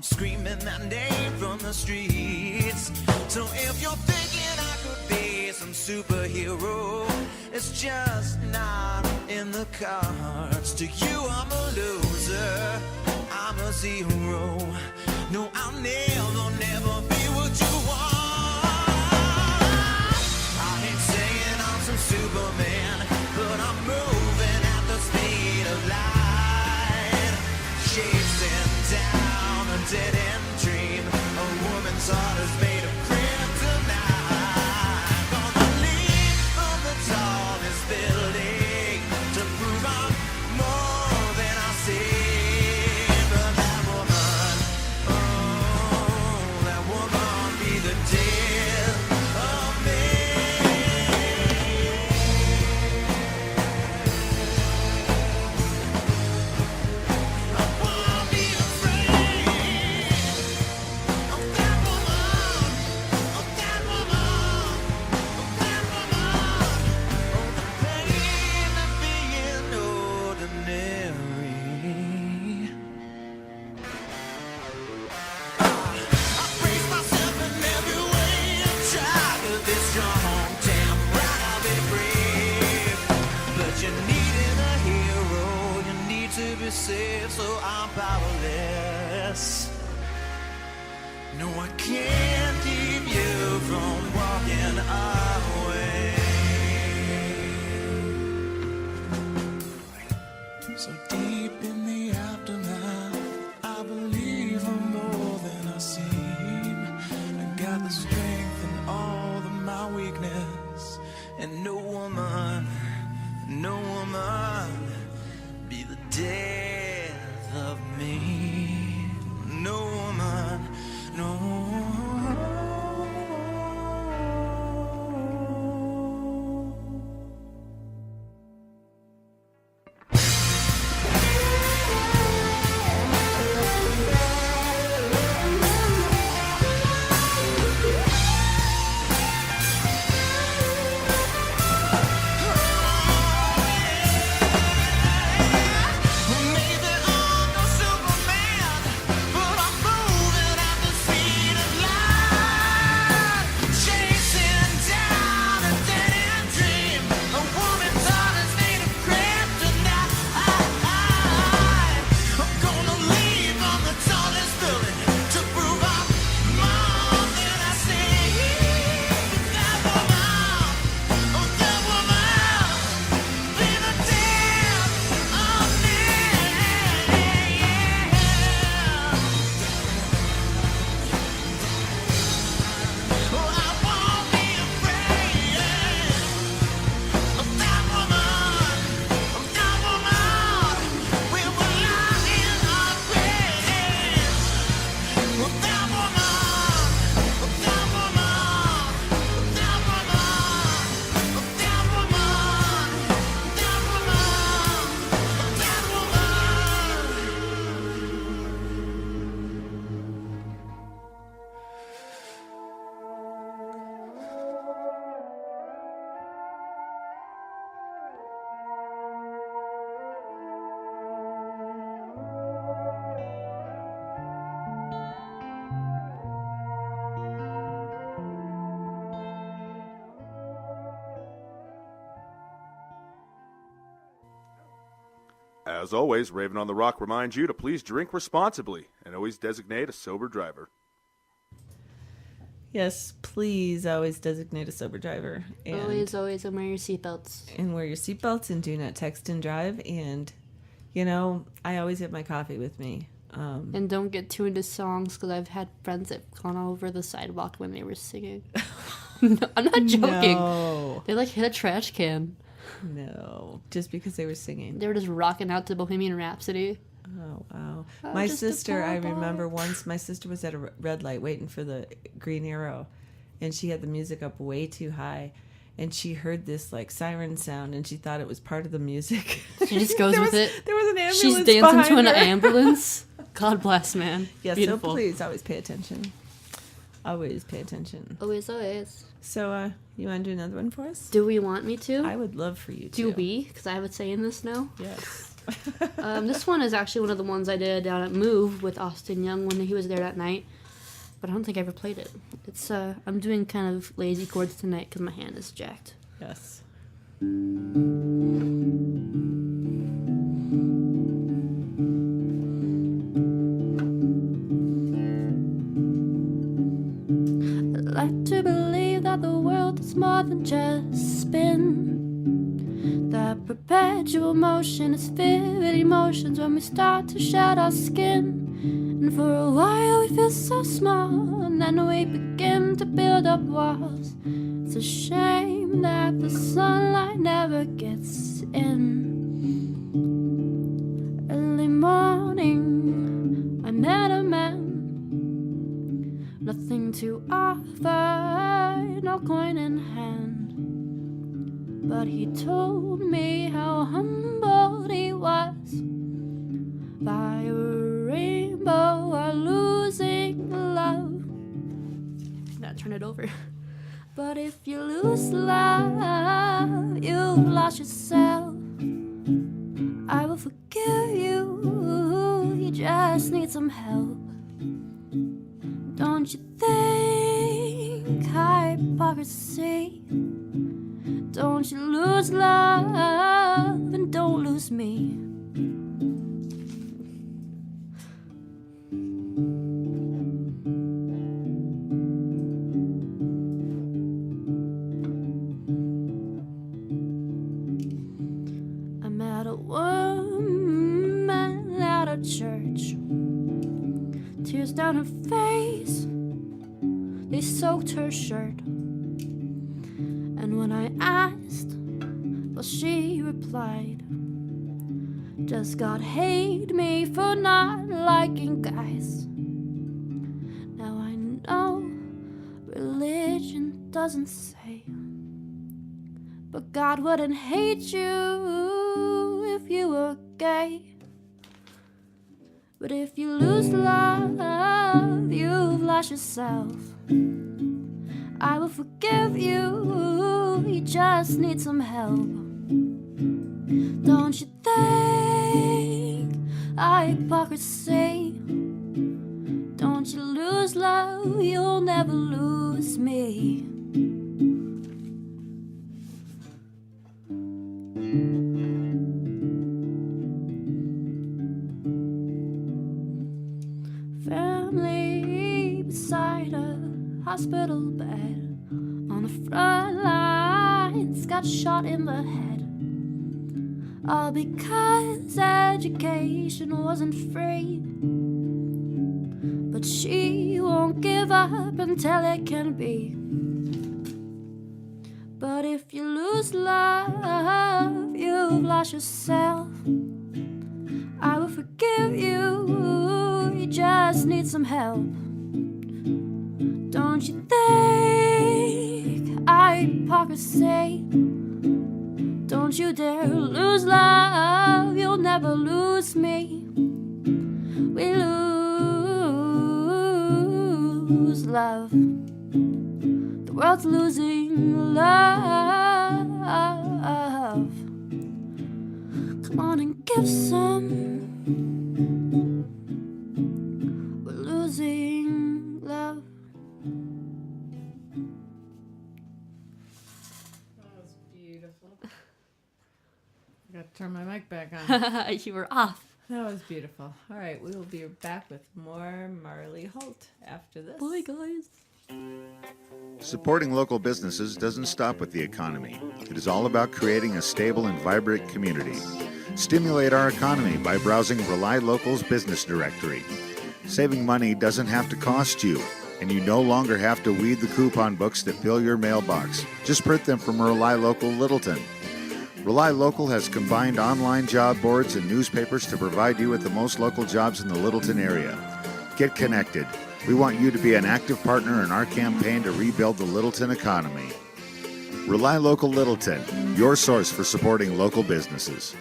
I'm screaming that name from the streets. So if you're thinking I could be some superhero, it's just not in the cards. To you I'm a loser, I'm a zero. No, I'll never be what you want. I ain't saying I'm some Superman, but I'm moving at the speed of light, chasing down a dead-end dream. A woman's heart is made of kryptonite. Gonna leap from the tallest building to prove I'm more than I seem. But that woman, oh, that woman be the death of me. I won't be afraid of that woman, of that woman, of that woman. Oh, the pain of being ordinary. I praise myself in every way and try to be strong. Damn right I'll be brave. But you needed a hero, you need to be saved, so I'm powerless. No, I can't keep you from walking away. So deep in the aftermath, I believe I'm more than I seem. I got the strength and all of my weakness, and no woman be the death of me. No woman, no. Maybe I'm no Superman, but I'm moving at the speed of light, chasing down a dead-end dream. A woman's heart is made of kryptonite. I'm gonna leap on the tallest building to prove I'm more than I seem. That woman, oh that woman, be the death of me. Oh, I won't be afraid of that woman, of that woman. We will lie in our graves. Of that woman, of that woman, of that woman, of that woman, that woman, of that woman. As always, Raven on the Rock reminds you to please drink responsibly and always designate a sober driver. Yes, please always designate a sober driver. And, Always, and wear your seatbelts. and wear your seatbelts and do not text and drive. And, you know, I always have my coffee with me. And don't get too into songs, because I've had friends that have gone over the sidewalk when they were singing. No, I'm not joking. No, They like hit a trash can. no, just because they were singing. They were just rocking out to Bohemian Rhapsody. Oh, wow. Oh, My just a sister, poor I boy. remember once my sister was at a red light waiting for the green arrow, and she had the music up way too high, and she heard this like siren sound, and she thought it was part of the music. She just goes There with was- it. There was an ambulance She's dancing to behind an her. ambulance. God bless, man. Yeah, Beautiful. so please always pay attention. Always pay attention. Always. So, you want to do another one for us? Do we want me to? I would love for you to. Do we? Because I have a say in this now. Yes. This one is actually one of the ones I did down at Move with Austin Young when he was there that night. But I don't think I ever played it. It's I'm doing kind of lazy chords tonight because my hand is jacked. Yes. I like to believe that the world is more than just spin. That perpetual motion is vivid emotions when we start to shed our skin. And for a while we feel so small, and then we begin to build up walls. It's a shame that the sunlight never gets in. Early morning, I met a man. Nothing to offer, no coin in hand. But he told me how humbled he was by a rainbow or losing love. Now turn it over. But if you lose love, you've lost yourself. I will forgive you, you just need some help. Don't you think hypocrisy? Don't you lose love and don't lose me. I met a woman at a church. Tears down her face, they soaked her shirt. And when I asked, well, she replied, does God hate me for not liking guys? Now I know religion doesn't say, but God wouldn't hate you if you were gay. But if you lose love, you've lost yourself. I will forgive you, you just need some help. Don't you think hypocrisy? Don't you lose love, you'll never lose me. Family beside a hospital bed, on the front lines, got shot in the head. All because education wasn't free. But she won't give up until it can be. But if you lose love, you've lost yourself. I will forgive you, you just need some help. Don't you think hypocrisy? Don't you dare lose love, you'll never lose me. We lose love, the world's losing love. Come on and give some. We're losing love. That was beautiful. I got to turn my mic back on. You were off. That was beautiful. All right, we will be back with more Marlee Holt after this. Bye, guys. Supporting local businesses doesn't stop with the economy. It is all about creating a stable and vibrant community. Stimulate our economy by browsing Rely Local's business directory. Saving money doesn't have to cost you, and you no longer have to weed the coupon books that fill your mailbox. Just print them from Rely Local Littleton. Rely Local has combined online job boards and newspapers to provide you with the most local jobs in the Littleton area. Get connected. We want you to be an active partner in our campaign to rebuild the Littleton economy. Rely Local Littleton, your source for supporting local businesses.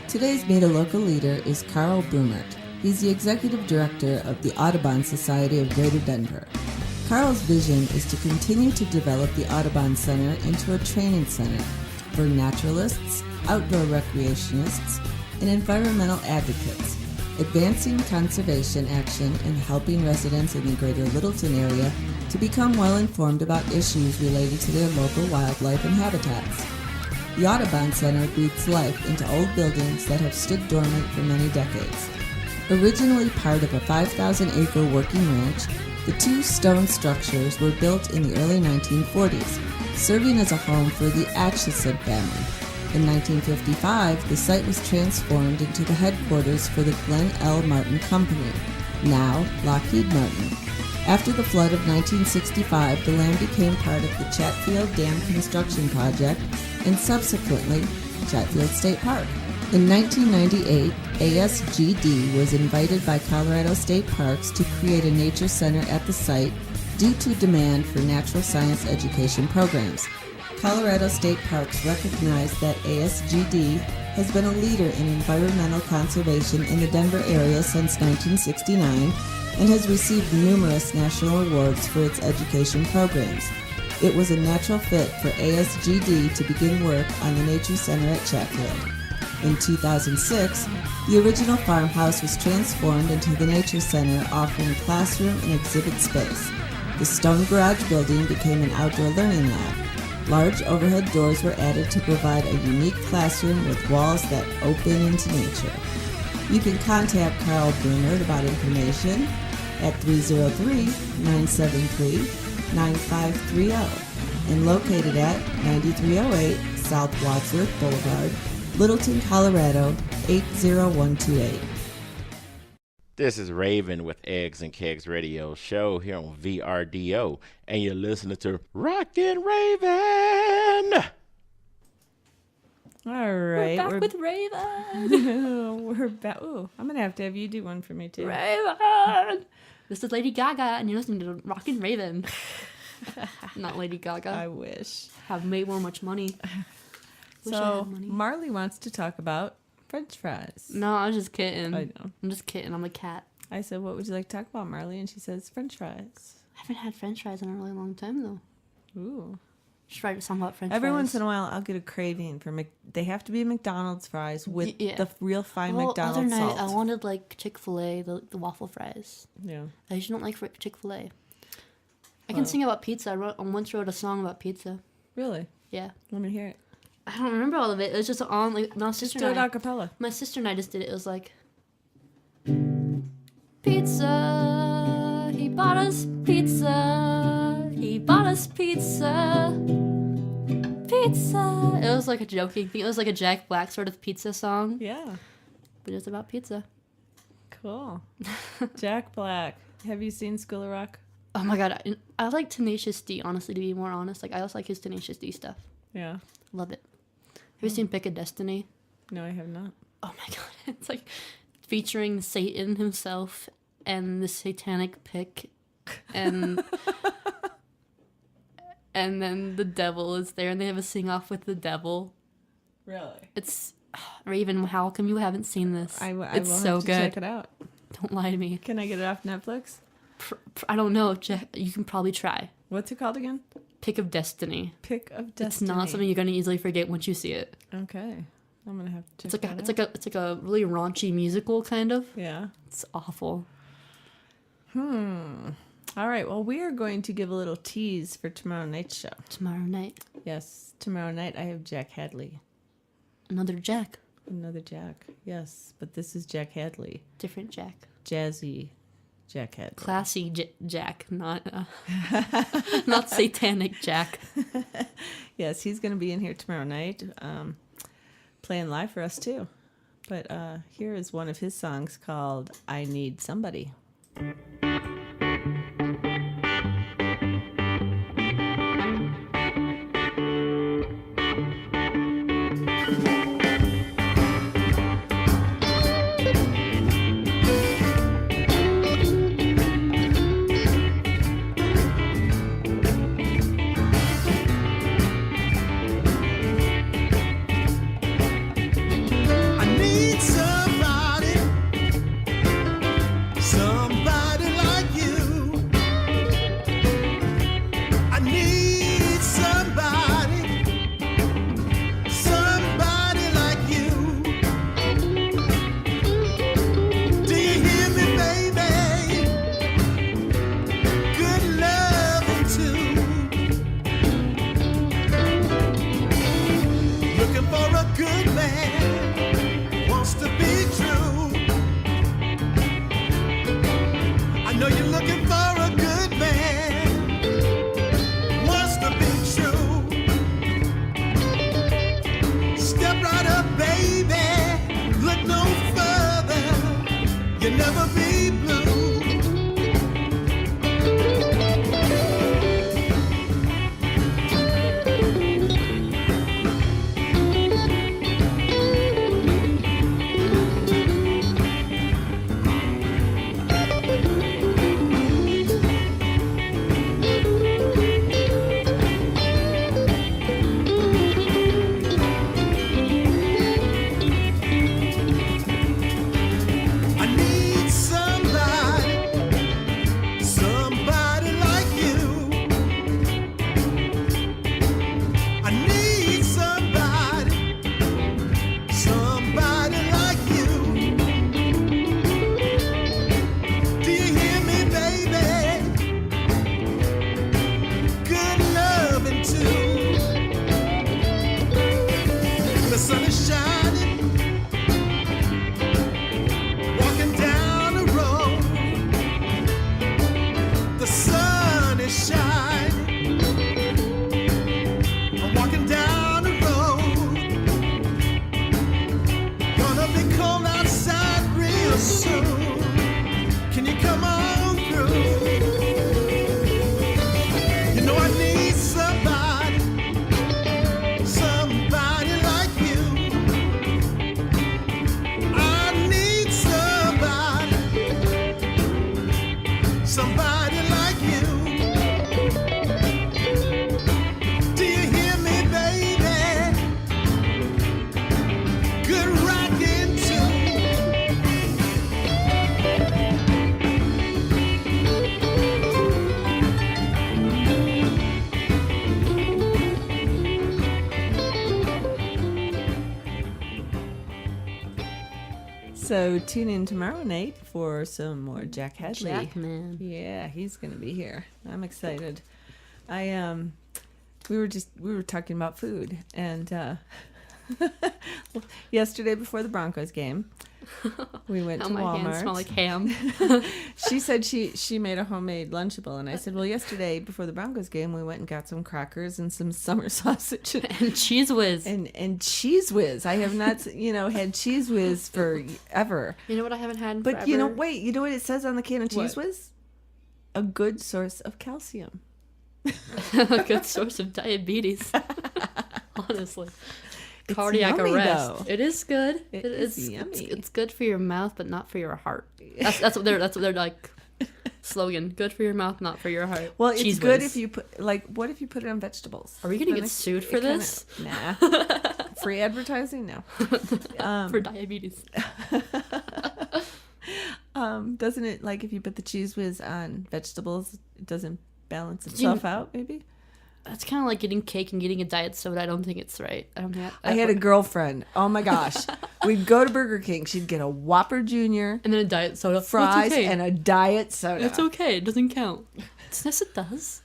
Today's Meet a Local Leader is Carl Brumert. He's the Executive Director of the Audubon Society of Greater Denver. Carl's vision is to continue to develop the Audubon Center into a training center for naturalists, outdoor recreationists, and environmental advocates, advancing conservation action and helping residents in the greater Littleton area to become well informed about issues related to their local wildlife and habitats. The Audubon Center breathes life into old buildings that have stood dormant for many decades. Originally part of a 5,000-acre working ranch, the two stone structures were built in the early 1940s, serving as a home for the Atchison family. In 1955, the site was transformed into the headquarters for the Glen L. Martin Company, now Lockheed Martin. After the flood of 1965, the land became part of the Chatfield Dam construction project and subsequently Chatfield State Park. In 1998, ASGD was invited by Colorado State Parks to create a nature center at the site due to demand for natural science education programs. Colorado State Parks recognize that ASGD has been a leader in environmental conservation in the Denver area since 1969 and has received numerous national awards for its education programs. It was a natural fit for ASGD to begin work on the Nature Center at Chatfield. In 2006, the original farmhouse was transformed into the Nature Center, offering classroom and exhibit space. The stone garage building became an outdoor learning lab. Large overhead doors were added to provide a unique classroom with walls that open into nature. You can contact Carl Brunert about information at 303-973-9530 and located at 9308 South Wadsworth Boulevard, Littleton, Colorado 80128. This is Raven with Eggs and Kegs Radio Show here on VRDO, and you're listening to Rockin' Raven. All right, We're back with Raven. we're back. Ooh, I'm gonna have to have you do one for me too. Raven. This is Lady Gaga, and you're listening to Rockin' Raven. Not Lady Gaga. I wish. Have made more much money. Wish I So had money. Marlee wants to talk about French fries. No, I was just kidding. I know. I'm just kidding. I'm a cat. I said, "What would you like to talk about, Marlee?" And she says, "French fries." I haven't had French fries in a really long time though. Ooh. Should write a song about French Every fries. once in a while, I'll get a craving for they have to be McDonald's fries with Yeah. the real fine Well, McDonald's other night salt. I wanted like Chick-fil-A, the waffle fries. Yeah. I usually don't like Chick-fil-A. I can sing about pizza. I once wrote a song about pizza. Really? Yeah. Let me hear it. I don't remember all of it. It was just on like my sister Do it and I. a cappella. My sister and I just did it. It was like pizza. He bought us pizza. He bought us pizza. Pizza. It was like a joking thing. It was like a Jack Black sort of pizza song, Yeah. but it's about pizza. Cool. Jack Black. Have you seen School of Rock? Oh my god, I like Tenacious D. Honestly, to be more honest, like I also like his Tenacious D stuff. Yeah. Love it. Have you seen Pick of Destiny? No, I have not. Oh my god, it's like featuring Satan himself and the satanic pick, and and then the devil is there, and they have a sing off with the devil. Really? It's Raven. How come you haven't seen this? I it's will so have to good. check it out. Don't lie to me. Can I get it off Netflix? I don't know. You can probably try. What's it called again? Pick of Destiny. Pick of Destiny. It's not something you're gonna easily forget once you see it. Okay. I'm gonna have to check It's like that out. it's like a really raunchy musical kind of. Yeah. It's awful. All right. Well, we are going to give a little tease for tomorrow night's show. Tomorrow night, Yes. Tomorrow night I have Jack Hadley. another Jack, Another Jack. Yes. But this is Jack Hadley. different Jack, Jazzy Jack Hadley. classy Jack, not not satanic Jack. Yes, he's going to be in here tomorrow night, playing live for us too. But here is one of his songs called "I Need Somebody." I need somebody, somebody like you'll never be blue. I need somebody, somebody like you. I need somebody, somebody like you. Do you hear me, baby? Good loving too. The sun is shining. Walking down the road, the sun is shining. I'm walking down the road, gonna be cold outside real soon. Can you come on through? You know I need somebody, somebody like you. I need somebody like you. Do you hear me, baby? Good rockin' too. So tune in tomorrow night for some more Jack Hadley. Jackman. Yeah, he's gonna be here. I'm excited. We were talking about food, and yesterday before the Broncos game, we went to My Walmart. hands smell like ham. She said she made a homemade Lunchable, and I said, well, yesterday before the Broncos game, we went and got some crackers and some summer sausage And Cheese Whiz. and Cheese Whiz. I have not, had Cheese Whiz forever. You know what I haven't had But forever? wait, you know what it says on the can of Cheese What? Whiz? A good source of calcium. A good source of diabetes. Honestly. It's Cardiac yummy, arrest. though. It is good. It is yummy. It's good for your mouth, but not for your heart. That's what they're like slogan. Good for your mouth, not for your heart. Well, it's Cheese good Whiz. if you put what if you put it on vegetables? Are we gonna Then get sued for this? Nah. Free advertising? No. For diabetes. Doesn't it, like, if you put the Cheese Whiz on vegetables, it doesn't balance itself out, maybe? That's kind of like getting cake and getting a diet soda. I don't think it's right. I don't think I had a girlfriend. Oh my gosh. We'd go to Burger King. She'd get a Whopper Jr., and then a diet soda. fries, okay. and a diet soda. It's okay. It doesn't count. Yes, it does.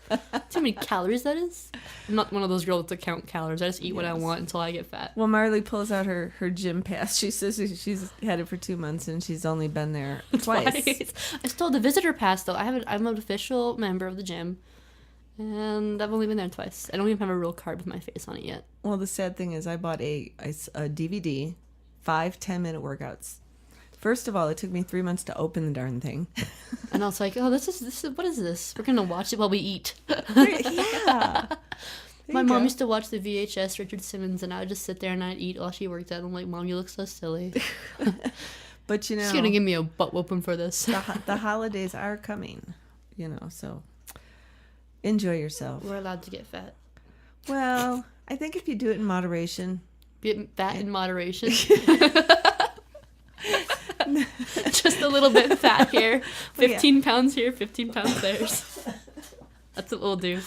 Too many calories, that is. I'm not one of those girls that count calories. I just eat what I want until I get fat. Well, Marlee pulls out her gym pass. She says she's had it for 2 months and she's only been there twice. I still have the visitor pass, though. I'm an official member of the gym. And I've only been there twice. I don't even have a real card with my face on it yet. Well, the sad thing is I bought a DVD, 5 10-minute workouts. First of all, it took me 3 months to open the darn thing. And I was like, oh, this is what is this? We're going to watch it while we eat. Yeah. My mom used to watch the VHS Richard Simmons, and I would just sit there and I'd eat while she worked out. I'm like, Mom, you look so silly. But, She's going to give me a butt whooping for this. the holidays are coming, so enjoy yourself. We're allowed to get fat. Well, I think if you do it in moderation. Get fat in moderation. Just a little bit fat here. 15 pounds here, 15 pounds there. That's what we'll do.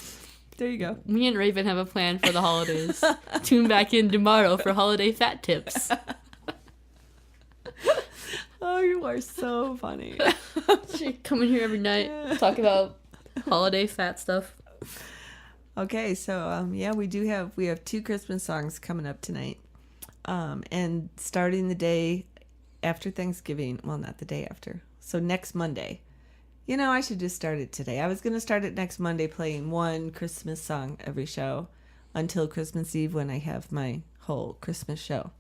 There you go. Me and Raven have a plan for the holidays. Tune back in tomorrow for holiday fat tips. Oh, you are so funny. She come in here every night, talk about holiday fat stuff. Okay, so we have 2 Christmas songs coming up tonight, and starting the day after Thanksgiving. Well, not the day after. So next Monday. I should just start it today. I was going to start it next Monday, playing 1 Christmas song every show until Christmas Eve, when I have my whole Christmas show.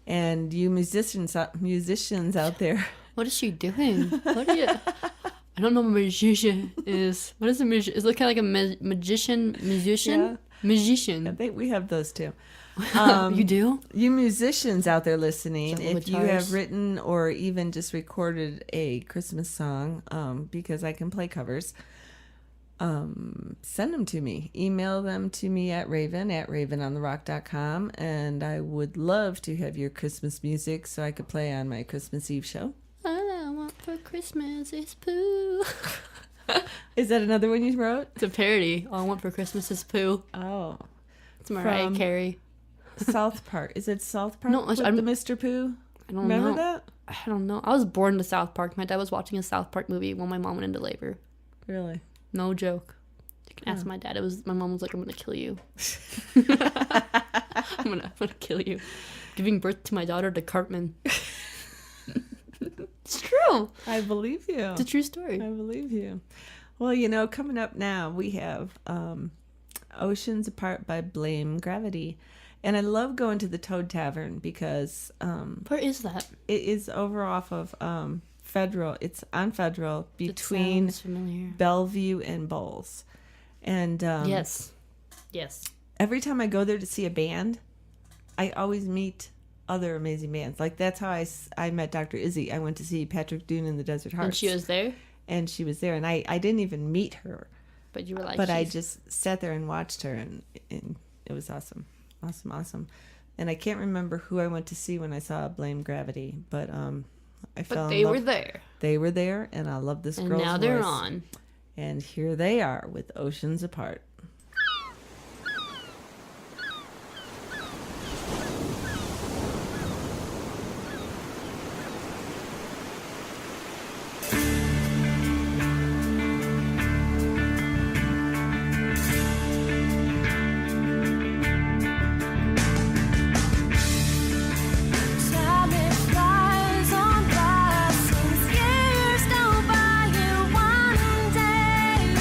And you musicians out there, What is she doing? What are you? I don't know what a magician is. What is a magician? Is it kind of like a magician? Yeah. Magician. I think we have those too. You do? You musicians out there listening, Some if you guitars. have written or even just recorded a Christmas song, because I can play covers, send them to me. Email them to me at ravenontherock.com, and I would love to have your Christmas music so I could play on my Christmas Eve show. All I want for Christmas is poo. Is that another one you wrote? It's a parody. All I want for Christmas is poo. Oh. It's Mariah From- Carey. South Park. Is it South Park? No, with I'm- the Mr. Pooh? I don't Remember know. that? I don't know. I was born to South Park. My dad was watching a South Park movie when my mom went into labor. Really? No joke. You can ask my dad. It was my mom was like, "I'm gonna kill you. I'm gonna kill you." Giving birth to my daughter to Cartman. It's true. I believe you. It's a true story. I believe you. Well, coming up now, we have Oceans Apart by Blame Gravity. And I love going to the Toad Tavern because Where is that? it is over off of Federal. It's on Federal between It sounds familiar. Bellevue and Bowles. And Yes. every time I go there to see a band, I always meet other amazing bands. Like that's how I met Dr. Izzy. I went to see Patrick Dune and the Desert Hearts. And she was there, And she was there. And I didn't even meet her. but you were like, But I she's- just sat there and watched her, and it was awesome. Awesome. And I can't remember who I went to see when I saw Blame Gravity, but I fell But in they love. were there, They were there, and I love this and girl's now they're voice. on. And here they are with Oceans Apart. Time it flies on by since years go by in one day.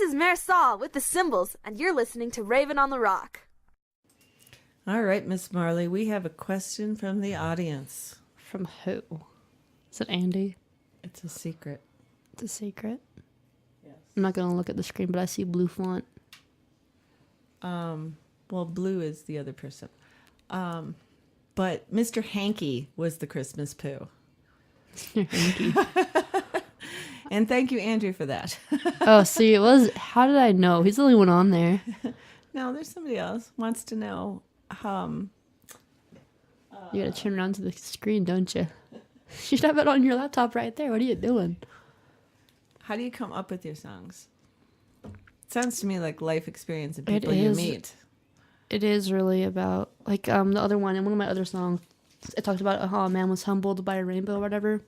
is Marisol with the Cymbals, and you're listening to Raven on the Rock. All right, Miss Marlee, we have a question from the audience. From who? Is it Andy? It's a secret. It's a secret? Yes. I'm not going to look at the screen, but I see blue font. Well, Blue is the other person. But Mr. Hanky was the Christmas poo. Hanky. And thank you, Andrew, for that. Oh, see, it was... How did I know? He's the only one on there. No, there's somebody else wants to know. You gotta turn around to the screen, don't you? You should have it on your laptop right there. What are you doing? How do you come up with your songs? It sounds to me like life experience of people you meet. It is really about, like, the other one, in one of my other songs, it talked about how a man was humbled by a rainbow or whatever.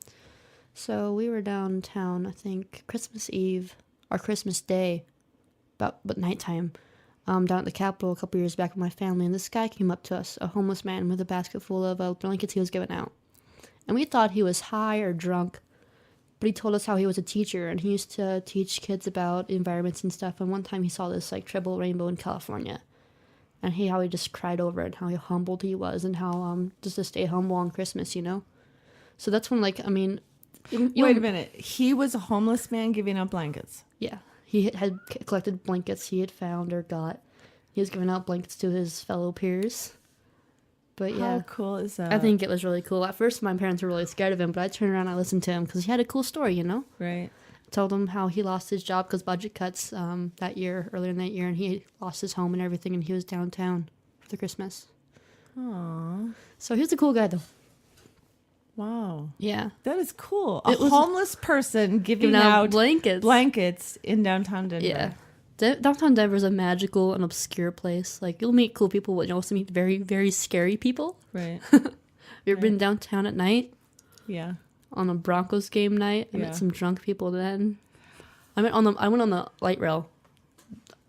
So we were downtown, I think, Christmas Eve, or Christmas Day, but nighttime, down at the Capitol a couple years back with my family, and this guy came up to us, a homeless man with a basket full of blankets he was giving out. And we thought he was high or drunk, but he told us how he was a teacher, and he used to teach kids about environments and stuff, and one time he saw this, like, triple rainbow in California. And how he just cried over it, how humbled he was, and how just to stay humble on Christmas, you know? So that's when, like, I mean... Wait a minute. He was a homeless man giving out blankets? Yeah. He had collected blankets he had found or got. He was giving out blankets to his fellow peers. But yeah. How cool is that? I think it was really cool. At first, my parents were really scared of him, but I turned around and I listened to him because he had a cool story, you know? Right. Told him how he lost his job because budget cuts earlier in that year, and he lost his home and everything, and he was downtown for the Christmas. Aww. So he was a cool guy, though. Wow. Yeah. That is cool. A homeless person giving out blankets in downtown Denver. Yeah. Downtown Denver is a magical and obscure place. Like, you'll meet cool people, but you'll also meet very, very scary people. Right. You ever been downtown at night? Yeah. On a Broncos game night, I met some drunk people then. I went on the light rail.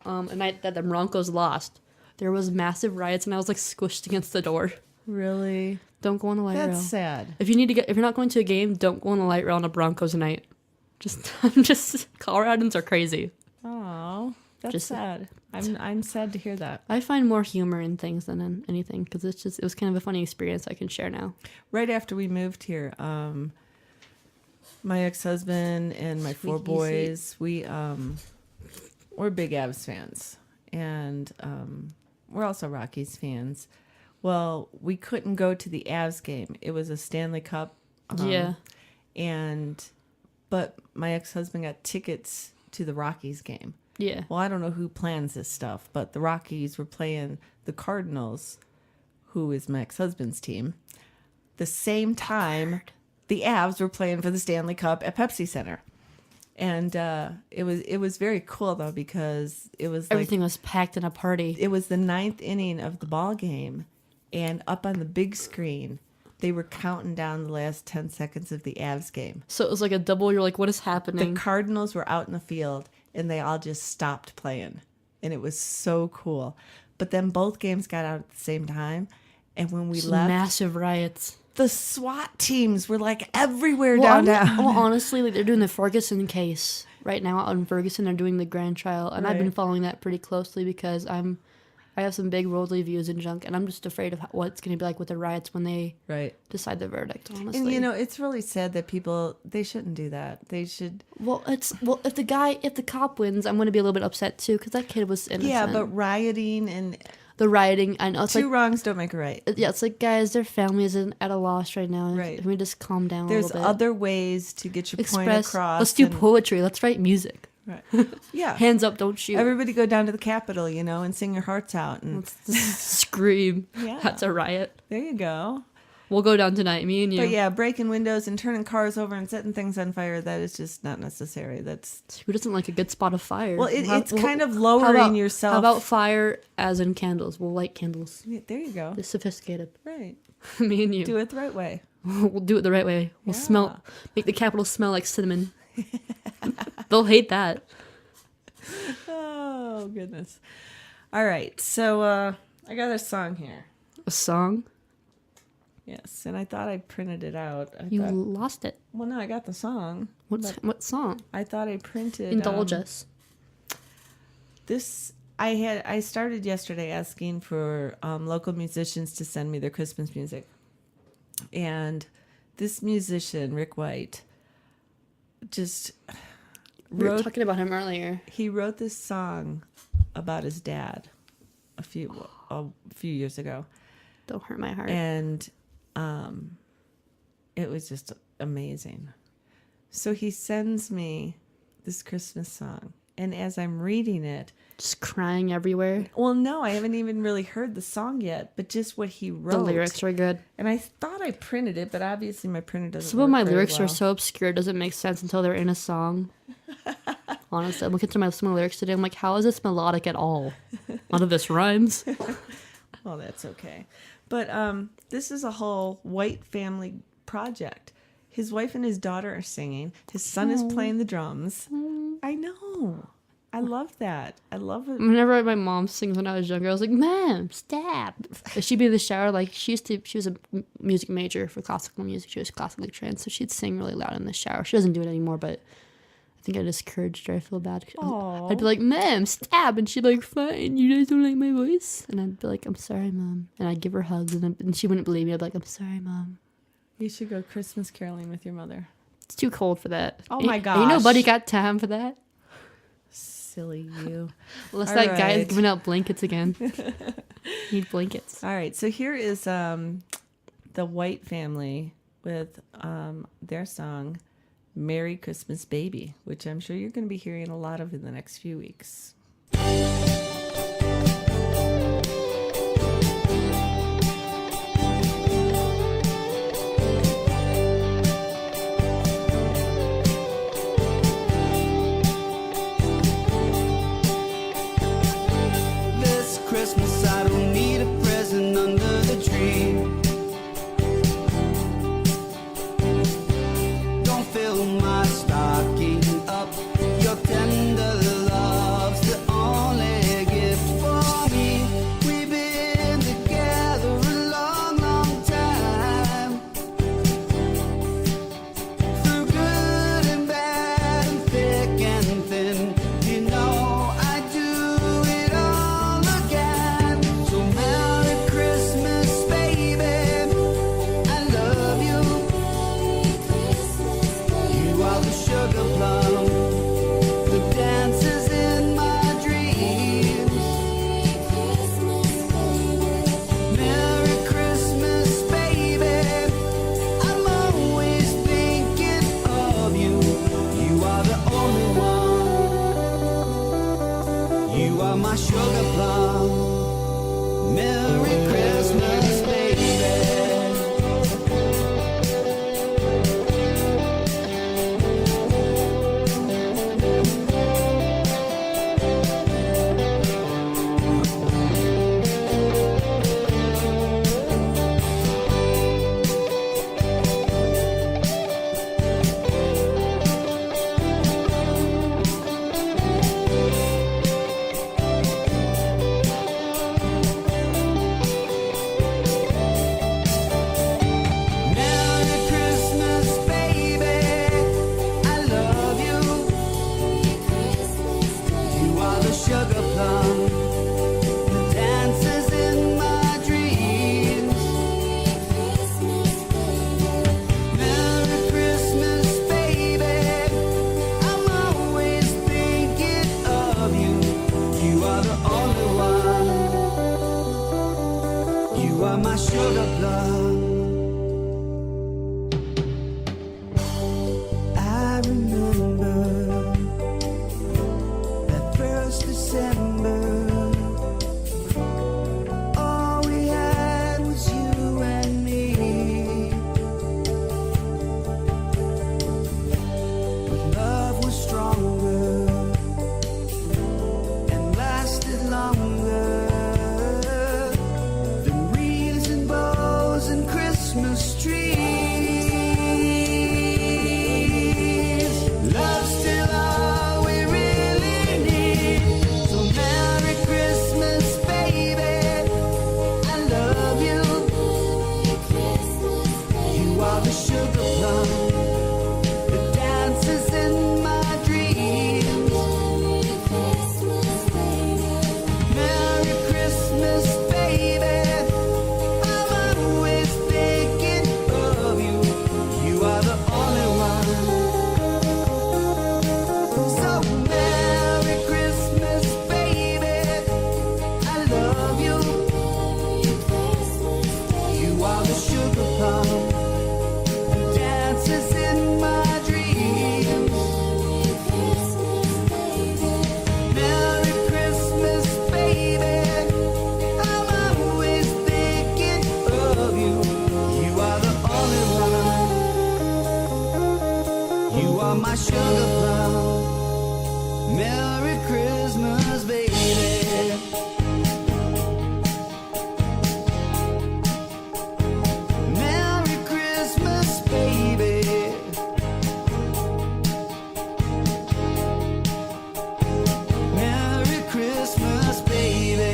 A night that the Broncos lost. There was massive riots, and I was like squished against the door. Really? Don't go on the light rail. That's sad. If you're not going to a game, don't go on the light rail on a Broncos night. Coloradans are crazy. Oh, that's sad. I'm sad to hear that. I find more humor in things than in anything because it was kind of a funny experience I can share now. Right after we moved here, my ex-husband and my four boys, we're big Avs fans, and we're also Rockies fans. Well, we couldn't go to the Avs game. It was a Stanley Cup. But my ex-husband got tickets to the Rockies game. Yeah. Well, I don't know who plans this stuff, but the Rockies were playing the Cardinals, who is my ex-husband's team, the same time the Avs were playing for the Stanley Cup at Pepsi Center. And it was very cool, though, because it was everything was packed in a party. It was the 9th inning of the ball game, and up on the big screen, they were counting down the last 10 seconds of the Avs game. So it was like a double. You're like, what is happening? The Cardinals were out in the field, and they all just stopped playing. And it was so cool. But then both games got out at the same time. And when we left... Massive riots. The SWAT teams were like everywhere downtown. Honestly, like, they're doing the Ferguson case right now out in Ferguson. They're doing the grand trial. And I've been following that pretty closely because I have some big worldly views and junk, and I'm just afraid of what it's going to be like with the riots when they decide the verdict, honestly. And, it's really sad that they shouldn't do that. They should... if the cop wins, I'm going to be a little bit upset, too, because that kid was innocent. Yeah, but rioting and... The rioting, I know. It's two wrongs don't make a right. Yeah, it's like, guys, their family is at a loss right now. Right. Can we just calm down a little bit? There's other ways to get your point across. Let's do poetry. Let's write music. Right. Yeah. Hands up, don't shoot. Everybody go down to the Capitol, and sing your hearts out. And scream. Yeah. That's a riot. There you go. We'll go down tonight, me and you. But yeah, breaking windows and turning cars over and setting things on fire, that is just not necessary. Who doesn't like a good spot of fire? Well, it's kind of lowering yourself. How about fire as in candles? We'll light candles. Yeah, there you go. It's sophisticated. Right. Me and you. Do it the right way. We'll do it the right way. We'll make the Capitol smell like cinnamon. They'll hate that. Oh, goodness. All right. So I got a song here. A song? Yes, and I thought I printed it out. You lost it. Well, no, I got the song. What song? I thought I printed... Indulge us. I started yesterday asking for local musicians to send me their Christmas music. And this musician, Rick White, just We were talking about him earlier. He wrote this song about his dad a few years ago. Don't hurt my heart. And it was just amazing. So he sends me this Christmas song. And as I'm reading it, just crying everywhere. Well, no, I haven't even really heard the song yet, but just what he wrote. The lyrics are good. And I thought I printed it, but obviously my printer doesn't Some work of my very lyrics well. are so obscure, it doesn't make sense until they're in a song. Honestly, I'm looking through some of my lyrics today. I'm like, how is this melodic at all? None of this rhymes. Well, that's okay. But this is a whole White family project. His wife and his daughter are singing. His son is playing the drums. I know. I love that. I love it. Whenever my mom sings when I was younger, I was like, Mom, stop. She'd be in the shower, like, she was a music major for classical music. She was classically trained, so she'd sing really loud in the shower. She doesn't do it anymore, but I think I discouraged her. I feel bad. I'd be like, Mom, stop. And she'd be like, fine, you guys don't like my voice? And I'd be like, I'm sorry, Mom. And I'd give her hugs, and she wouldn't believe me. I'd be like, I'm sorry, Mom. You should go Christmas caroling with your mother. It's too cold for that. Oh my gosh. Ain't nobody got time for that. Silly you. Unless All that guy is right. giving out blankets again. Need blankets. All right, so here is the White family with their song, Merry Christmas Baby, which I'm sure you're going to be hearing a lot of in the next few weeks. This Christmas I don't need a present under the tree. Don't fill my stocking up. Your tender love's the only dances in my dreams. Merry Christmas, baby. I'm always thinking of you. You are the only one. You are my sugar plum. Merry Christmas, baby. Merry Christmas, baby. Merry Christmas, baby.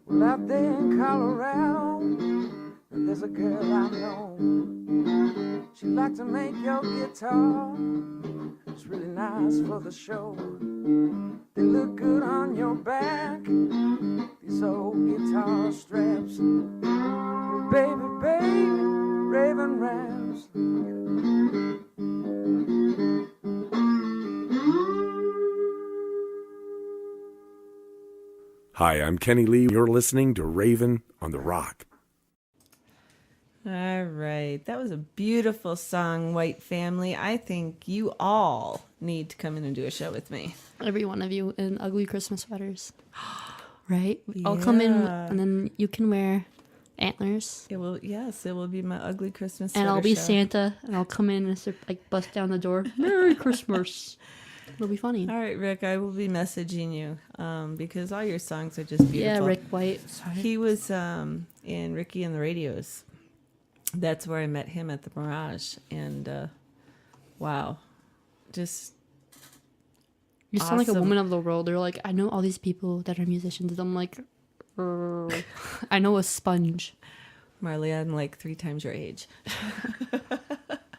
Well, out there in Colorado, there's a girl I know. She like to make your guitar. It's really nice for the show. They look good on your back, these old guitar straps. Baby, baby, Raven raps. Hi, I'm Kenny Lee. You're listening to Raven on the Rock. All right. That was a beautiful song, White Family. I think you all need to come in and do a show with me. Every one of you in ugly Christmas sweaters. Right? I'll come in and then you can wear antlers. It will, yes, it will be my ugly Christmas And I'll sweater be show. Santa and I'll come in and like bust down the door. Merry Christmas. It'll be funny. All right, Rick, I will be messaging you because all your songs are just beautiful. Yeah, Rick White. Sorry. He was in Ricky and the Radios. That's where I met him at the Mirage. And wow, just You sound like a awesome. woman of the world. They're like, I know all these people that are musicians. And I'm like, I know a sponge. Marlee, I'm like 3 times your age.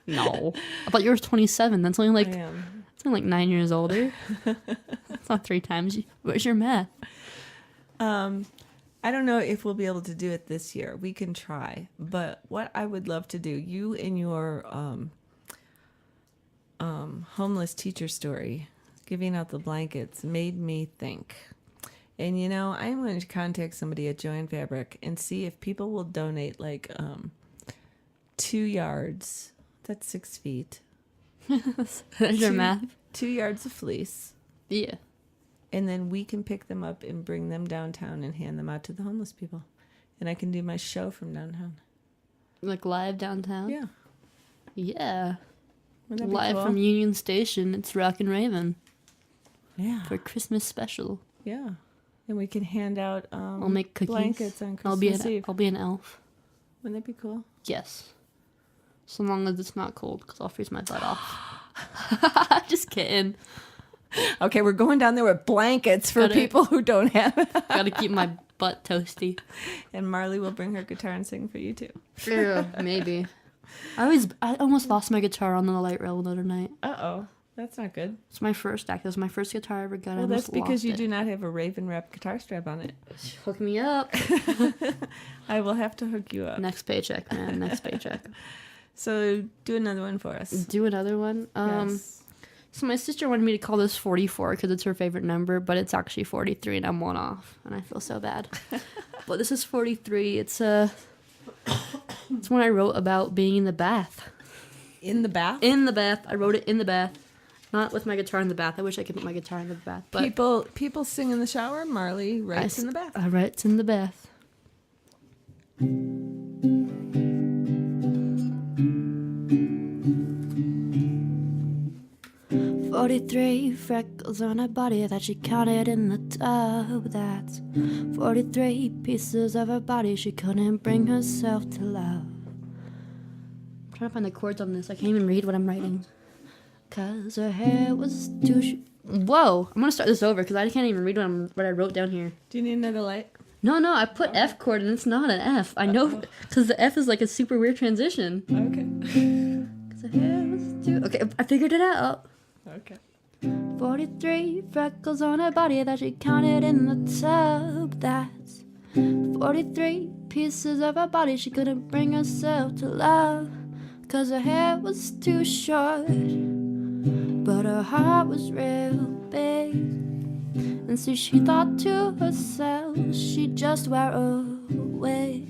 No. I thought you were 27. That's only like, I am. it's only like 9 years older. It's not 3 times. Where's your math? I don't know if we'll be able to do it this year. We can try. But what I would love to do, you and your homeless teacher story, giving out the blankets, made me think. And, you know, I'm going to contact somebody at Joanne Fabric and see if people will donate like 2 yards. That's 6 feet. That's your math. 2 yards of fleece. Yeah. And then we can pick them up and bring them downtown and hand them out to the homeless people. And I can do my show from downtown. Like live downtown? Yeah. Yeah. Wouldn't that be Live cool? from Union Station. It's Rockin' Raven. Yeah. For Christmas special. Yeah. And we can hand out I'll make cookies. blankets on I'll Christmas Eve. I'll be an elf. Wouldn't that be cool? Yes. So long as it's not cold, because I'll freeze my butt off. Just kidding. Okay, we're going down there with blankets for Gotta- people who don't have it. Gotta keep my butt toasty. And Marlee will bring her guitar and sing for you too. Yeah, maybe. I almost lost my guitar on the light rail the other night. Uh-oh. That's not good. It's my first act. It was my first guitar I ever got. I Well, almost that's because lost you it. do not have a Raven wrap guitar strap on it. Hook me up. I will have to hook you up. Next paycheck, man. Next paycheck. So do another one for us. Do another one. Yes. So my sister wanted me to call this 44 because it's her favorite number, but it's actually 43 and I'm one off, and I feel so bad. But this is 43. It's one I wrote about being in the bath. In the bath? In the bath. I wrote it in the bath. Not with my guitar in the bath. I wish I could put my guitar in the bath. But People sing in the shower. Marlee writes in the bath. I write in the bath. 43 freckles on her body that she counted in the tub. That's 43 pieces of her body she couldn't bring herself to love. I'm trying to find the chords on this. I can't even read what I'm writing. Cause her hair was too... Whoa! I'm gonna start this over because I can't even read what I wrote down here. Do you need another light? No, I put F chord and it's not an F. I know because the F is like a super weird transition. Okay. Cause her hair was too... Okay, I figured it out. Okay. 43 freckles on her body that she counted in the tub. That's 43 pieces of her body she couldn't bring herself to love. 'cause her hair was too short, but her heart was real big. And so she thought to herself she'd just wear a wig.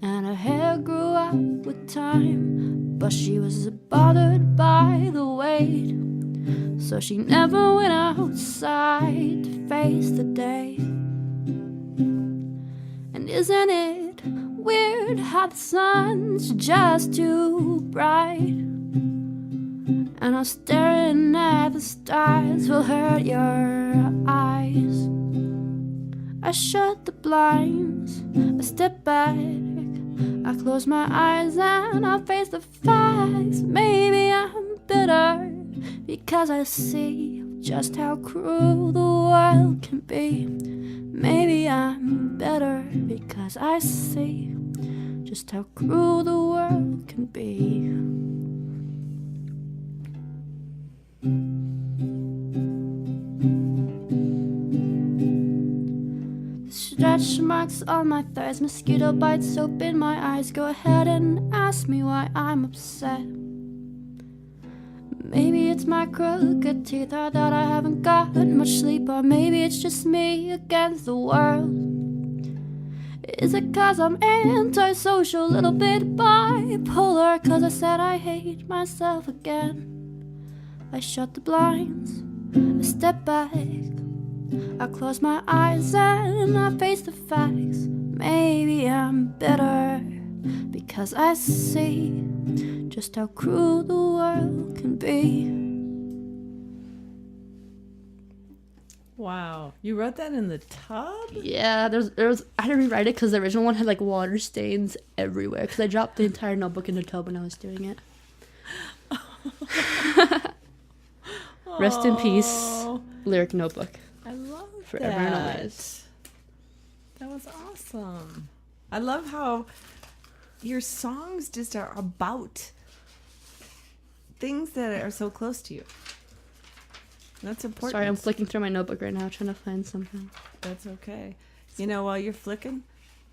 And her hair grew out with time, but she was bothered by the weight. So she never went outside to face the day. And isn't it weird how the sun's just too bright? And how staring at the stars will hurt your eyes. I shut the blinds, I step back, I close my eyes and I face the facts. Maybe I'm bitter because I see just how cruel the world can be. Maybe I'm better because I see just how cruel the world can be. Stretch marks on my thighs, mosquito bites, soap in my eyes. Go ahead and ask me why I'm upset. Maybe it's my crooked teeth, or that I haven't got much sleep, or maybe it's just me against the world. Is it 'cause I'm antisocial, little bit bipolar, 'cause I said I hate myself again? I shut the blinds, I step back, I close my eyes and I face the facts. Maybe I'm bitter because I see just how cruel the world can be. Wow, you wrote that in the tub? Yeah, there's I had to rewrite it because the original one had like water stains everywhere because I dropped the entire notebook in the tub when I was doing it. Rest in peace, lyric notebook. I love forever and always. That was awesome. I love how your songs just are about things that are so close to you. That's important. Sorry, I'm flicking through my notebook right now trying to find something. That's okay. You know, while you're flicking,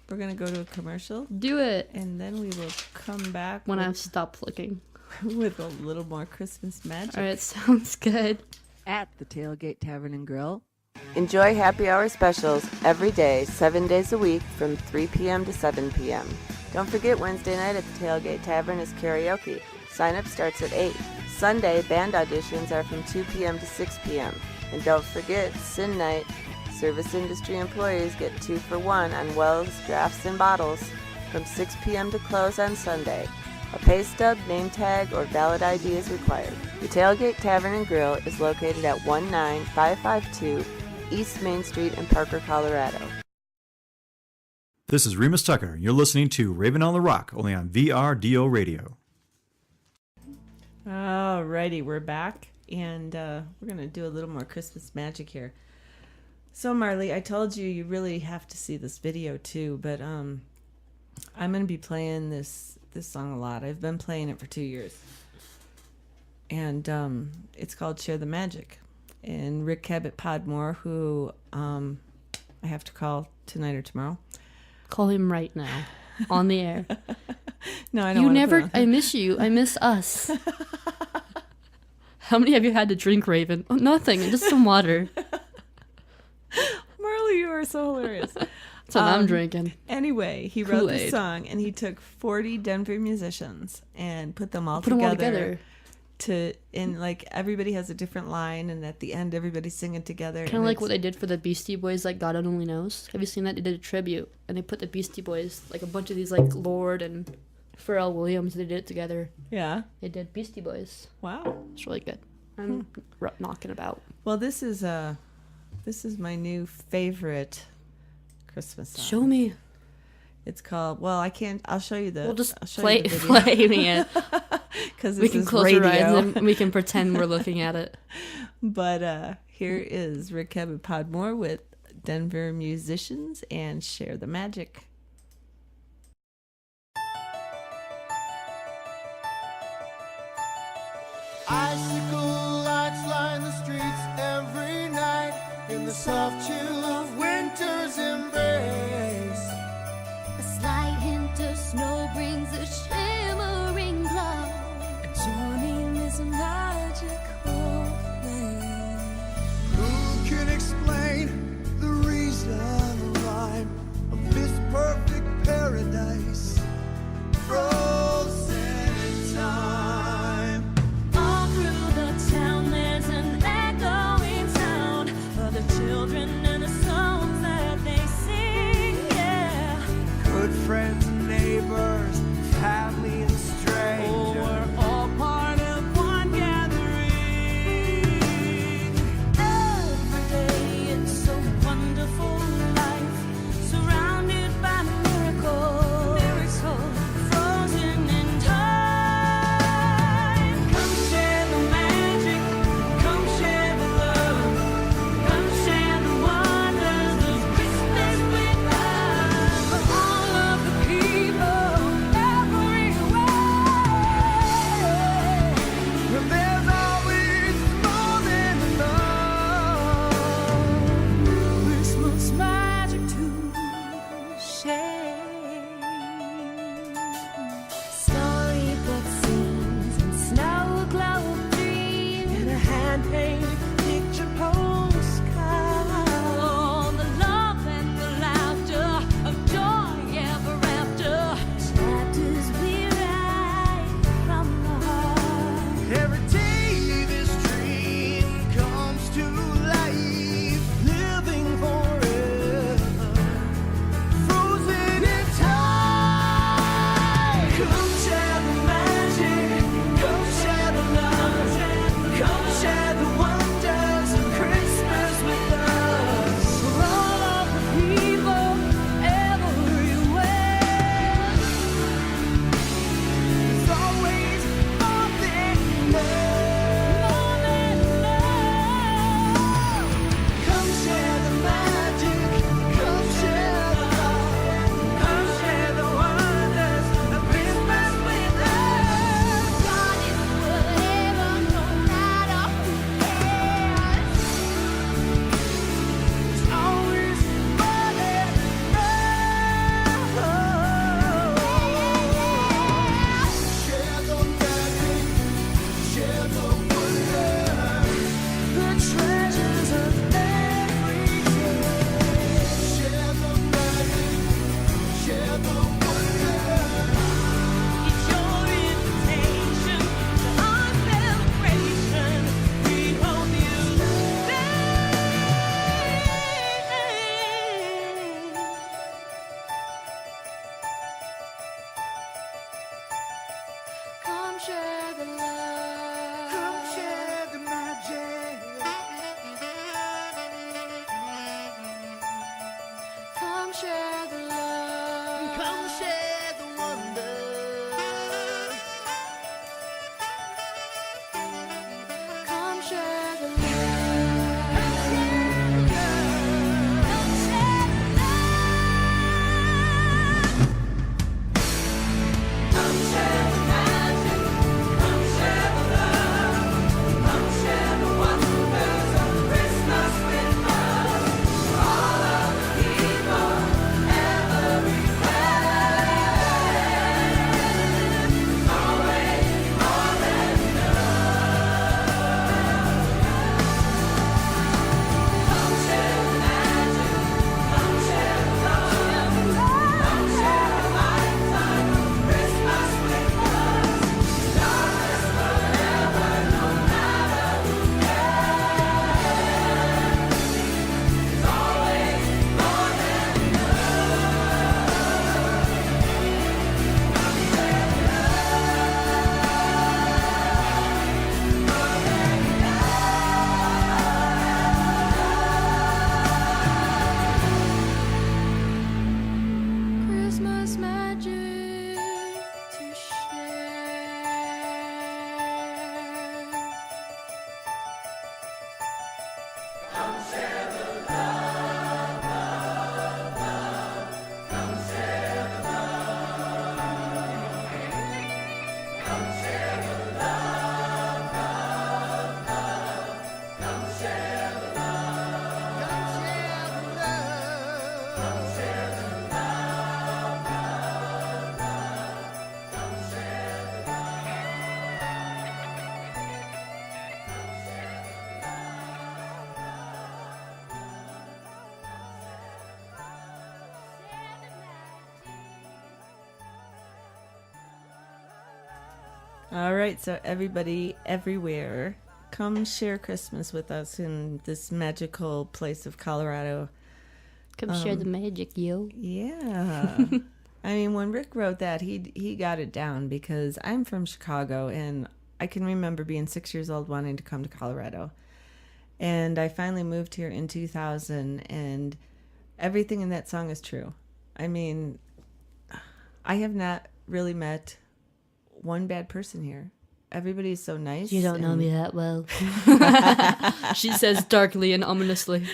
we're going to go to a commercial. Do it. And then we will come back. When I've stopped flicking. With a little more Christmas magic. All right, sounds good. At the Tailgate Tavern and Grill. Enjoy happy hour specials every day, 7 days a week from 3 p.m. to 7 p.m. Don't forget Wednesday night at the Tailgate Tavern is karaoke. Sign up starts at 8. Sunday, band auditions are from 2 p.m. to 6 p.m. And don't forget, Sin Night. Service industry employees get 2 for 1 on wells, drafts, and bottles from 6 p.m. to close on Sunday. A pay stub, name tag, or valid ID is required. The Tailgate Tavern and Grill is located at 19552 East Main Street in Parker, Colorado. This is Remus Tucker. You're listening to Raven on the Rock, only on VRDO Radio. Alrighty, we're back, and we're going to do a little more Christmas magic here. So, Marlee, I told you really have to see this video, too, but I'm going to be playing this song a lot. I've been playing it for 2 years. And it's called Share the Magic. And Rick Cabot Podmore, who I have to call tonight or tomorrow. Call him right now on the air. No, I don't. You never. I miss you. I miss us. How many have you had to drink, Raven? Oh, nothing. Just some water. Marlee, you are so hilarious. That's what I'm drinking. Anyway, he wrote the song, and he took 40 Denver musicians and put them all together. And like everybody has a different line, and at the end everybody's singing together. Kind of like what they did for the Beastie Boys, like God Only Knows. Have you seen that? They did a tribute, and they put the Beastie Boys, like a bunch of these, like Lord and Pharrell Williams. They did it together. Yeah, they did Beastie Boys. Wow, it's really good. I'm knocking about. Well, this is my new favorite Christmas song. Show me. It's called. Well, I can't. I'll show you the. We'll just I'll show play you the video. me it. Because we can close our eyes and we can pretend we're looking at it. But here is Rick Cabot Podmore with Denver musicians and Share the Magic. Icicle lights line the streets every night in the soft chill of winter's embrace. A slight hint of snow brings a shimmer All right, so everybody, everywhere, come share Christmas with us in this magical place of Colorado. Come share the magic, yo. Yeah. I mean, when Rick wrote that, he got it down because I'm from Chicago, and I can remember being 6 years old wanting to come to Colorado. And I finally moved here in 2000, and everything in that song is true. I mean, I have not really met one bad person here. Everybody is so nice. You don't know me that well. She says darkly and ominously.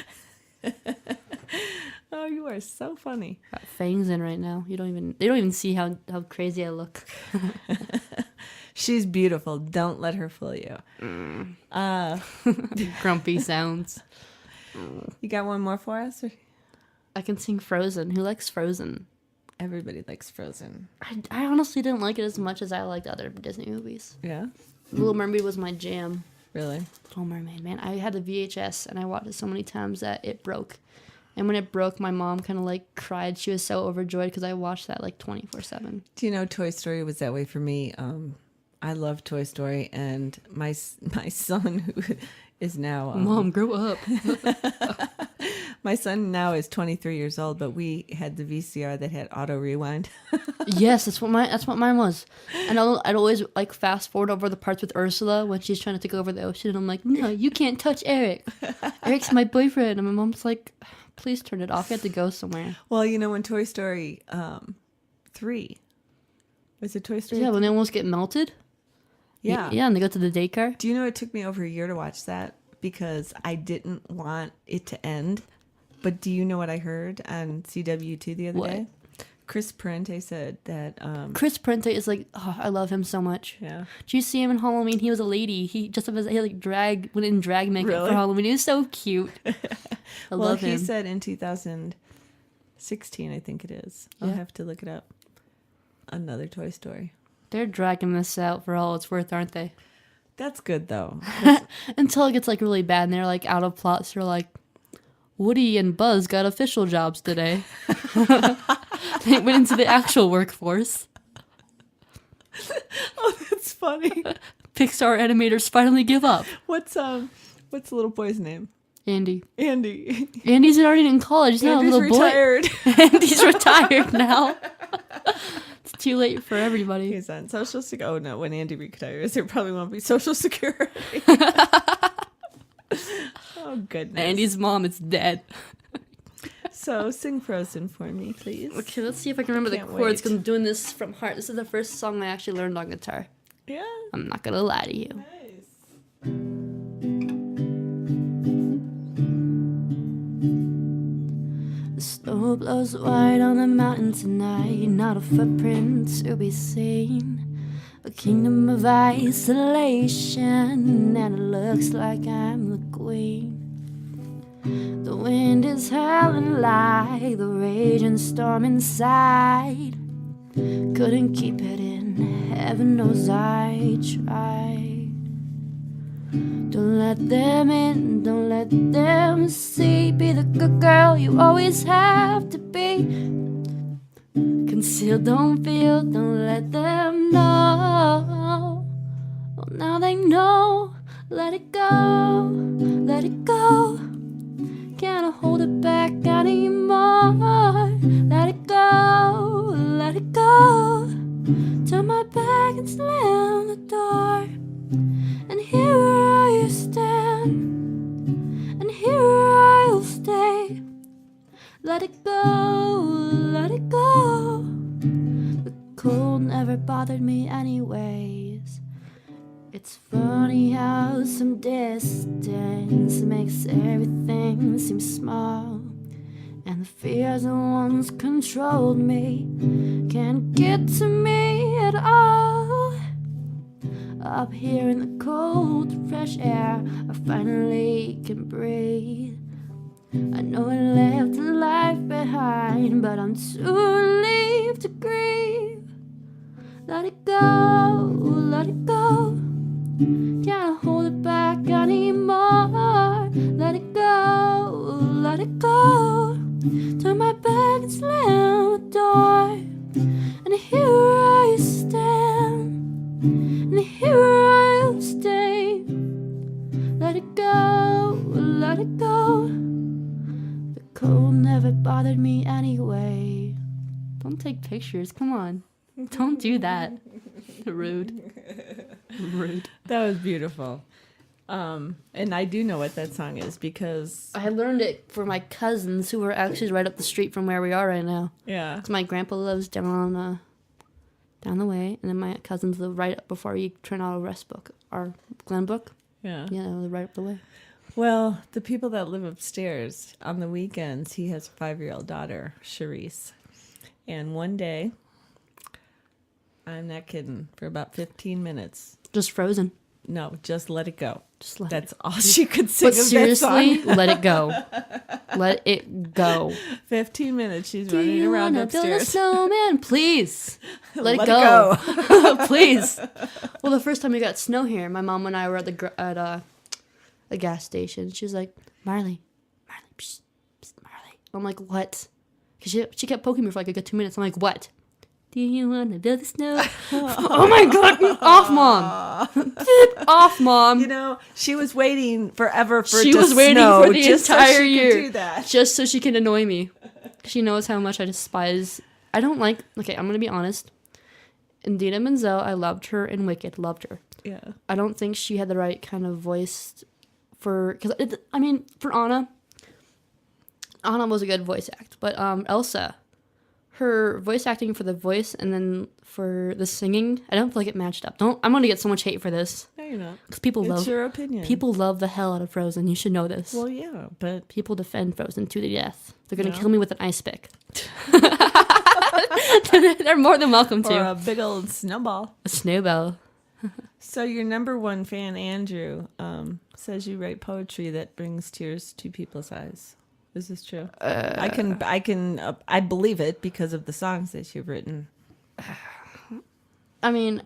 Oh, you are so funny. Got fangs in right now. They don't even see how crazy I look. She's beautiful. Don't let her fool you. Grumpy sounds. You got one more for us? Or? I can sing Frozen. Who likes Frozen? Everybody likes Frozen. I honestly didn't like it as much as I liked other Disney movies. Yeah? Little Mermaid was my jam. Really? Little Mermaid, man. I had the VHS and I watched it so many times that it broke. And when it broke, my mom kind of like cried. She was so overjoyed because I watched that like 24/7. Do you know Toy Story was that way for me? I love Toy Story, and my son, who is now... Mom, grow up. My son now is 23 years old, but we had the VCR that had auto rewind. Yes, that's what mine was. And I'd always like fast forward over the parts with Ursula when she's trying to take over the ocean, and I'm like, no, you can't touch Eric. Eric's my boyfriend. And my mom's like, please turn it off. You have to go somewhere. Well, you know, when Toy Story 3, was it Toy Story? Yeah, when they almost get melted. Yeah. Yeah, and they go to the daycare. Do you know it took me over a year to watch that because I didn't want it to end? But do you know what I heard on CW2 the other day? Chris Parente said that... Chris Parente is like, oh, I love him so much. Yeah. Did you see him in Halloween? He was a lady. He went in drag makeup for Halloween. He was so cute. I love him. He said in 2016, I think it is. I'll have to look it up. Another Toy Story. They're dragging this out for all it's worth, aren't they? That's good, though. Until it gets like really bad and they're like out of plots. They're like, Woody and Buzz got official jobs today. They went into the actual workforce. Oh, that's funny. Pixar animators finally give up. What's the little boy's name? Andy. Andy's already in college. He's not a little retired. boy. Andy's retired now. It's too late for everybody. He's on Social Security. Oh no, when Andy retires, there probably won't be Social Security. Oh goodness. Andy's mom is dead. So sing Frozen for me, please. Okay, let's see if I can remember the chords because I'm doing this from heart. This is the first song I actually learned on guitar. Yeah. I'm not gonna lie to you. Nice. The snow blows white on the mountain tonight, not a footprint to be seen. A kingdom of isolation, and it looks like I'm the queen. The wind is howling like the raging storm inside. Couldn't keep it in, heaven knows I tried. Don't let them in, don't let them see. Be the good girl you always have to be. Conceal, don't feel, don't let them know. Well, now they know. Let it go, let it go. Can't hold it back anymore. Let it go, let it go. Turn my back and slam the door. And here I stand, and here I'll stay. Let it go, let it go. The cold never bothered me anyways. It's funny how some distance makes everything seem small. And the fears that once controlled me can't get to me at all. Up here in the cold, fresh air, I finally can breathe. I know I left a life behind, but I'm too relieved to grieve. Let it go, let it go. Can't hold it back anymore. Let it go, let it go. Turn my back and slam the door. And here I stand, and pictures. Come on. Don't do that. Rude. Rude. That was beautiful. And I do know what that song is because I learned it for my cousins who were actually right up the street from where we are right now. Yeah. 'Cause my grandpa lives down the way, and then my cousins live right up before you turn out Westbrook or Glenbrook. Yeah. Yeah, they live right up the way. Well, the people that live upstairs on the weekends, he has a 5-year-old daughter, Charisse. And one day, I'm not kidding, for about 15 minutes. Just Frozen. No, just Let It Go. Just let That's it. all she could sing But of seriously, that song. let it go. Let it go. 15 minutes she's Do running you around wanna build a upstairs. snowman? Please. Let, Let it it go. Please. Well, the first time we got snow here, my mom and I were at a gas station. She was like, Marlee, psst, Marlee. I'm like, what? Because she kept poking me for like a good 2 minutes. I'm like, what? Do you want to build a snow? Oh my God, get off, Mom. Get off, Mom. You know, she was waiting forever for it She to was waiting snow for the just entire so she year. could do that. Just so she can annoy me. She knows how much I despise. I don't like, okay, I'm going to be honest. Indina Menzel, I loved her in Wicked, loved her. Yeah. I don't think she had the right kind of voice for, because, I mean, for Anna was a good voice act, but Elsa, her voice acting for the voice and then for the singing, I don't feel like it matched up. I'm going to get so much hate for this. No, you're not. Because people It's your opinion. People love the hell out of Frozen. You should know this. Well, yeah, but people defend Frozen to the death. They're going to No. kill me with an ice pick. They're more than welcome to. Or a big old snowball. A snowball. So your number one fan, Andrew, says you write poetry that brings tears to people's eyes. Is this true? I believe it because of the songs that you've written. I mean,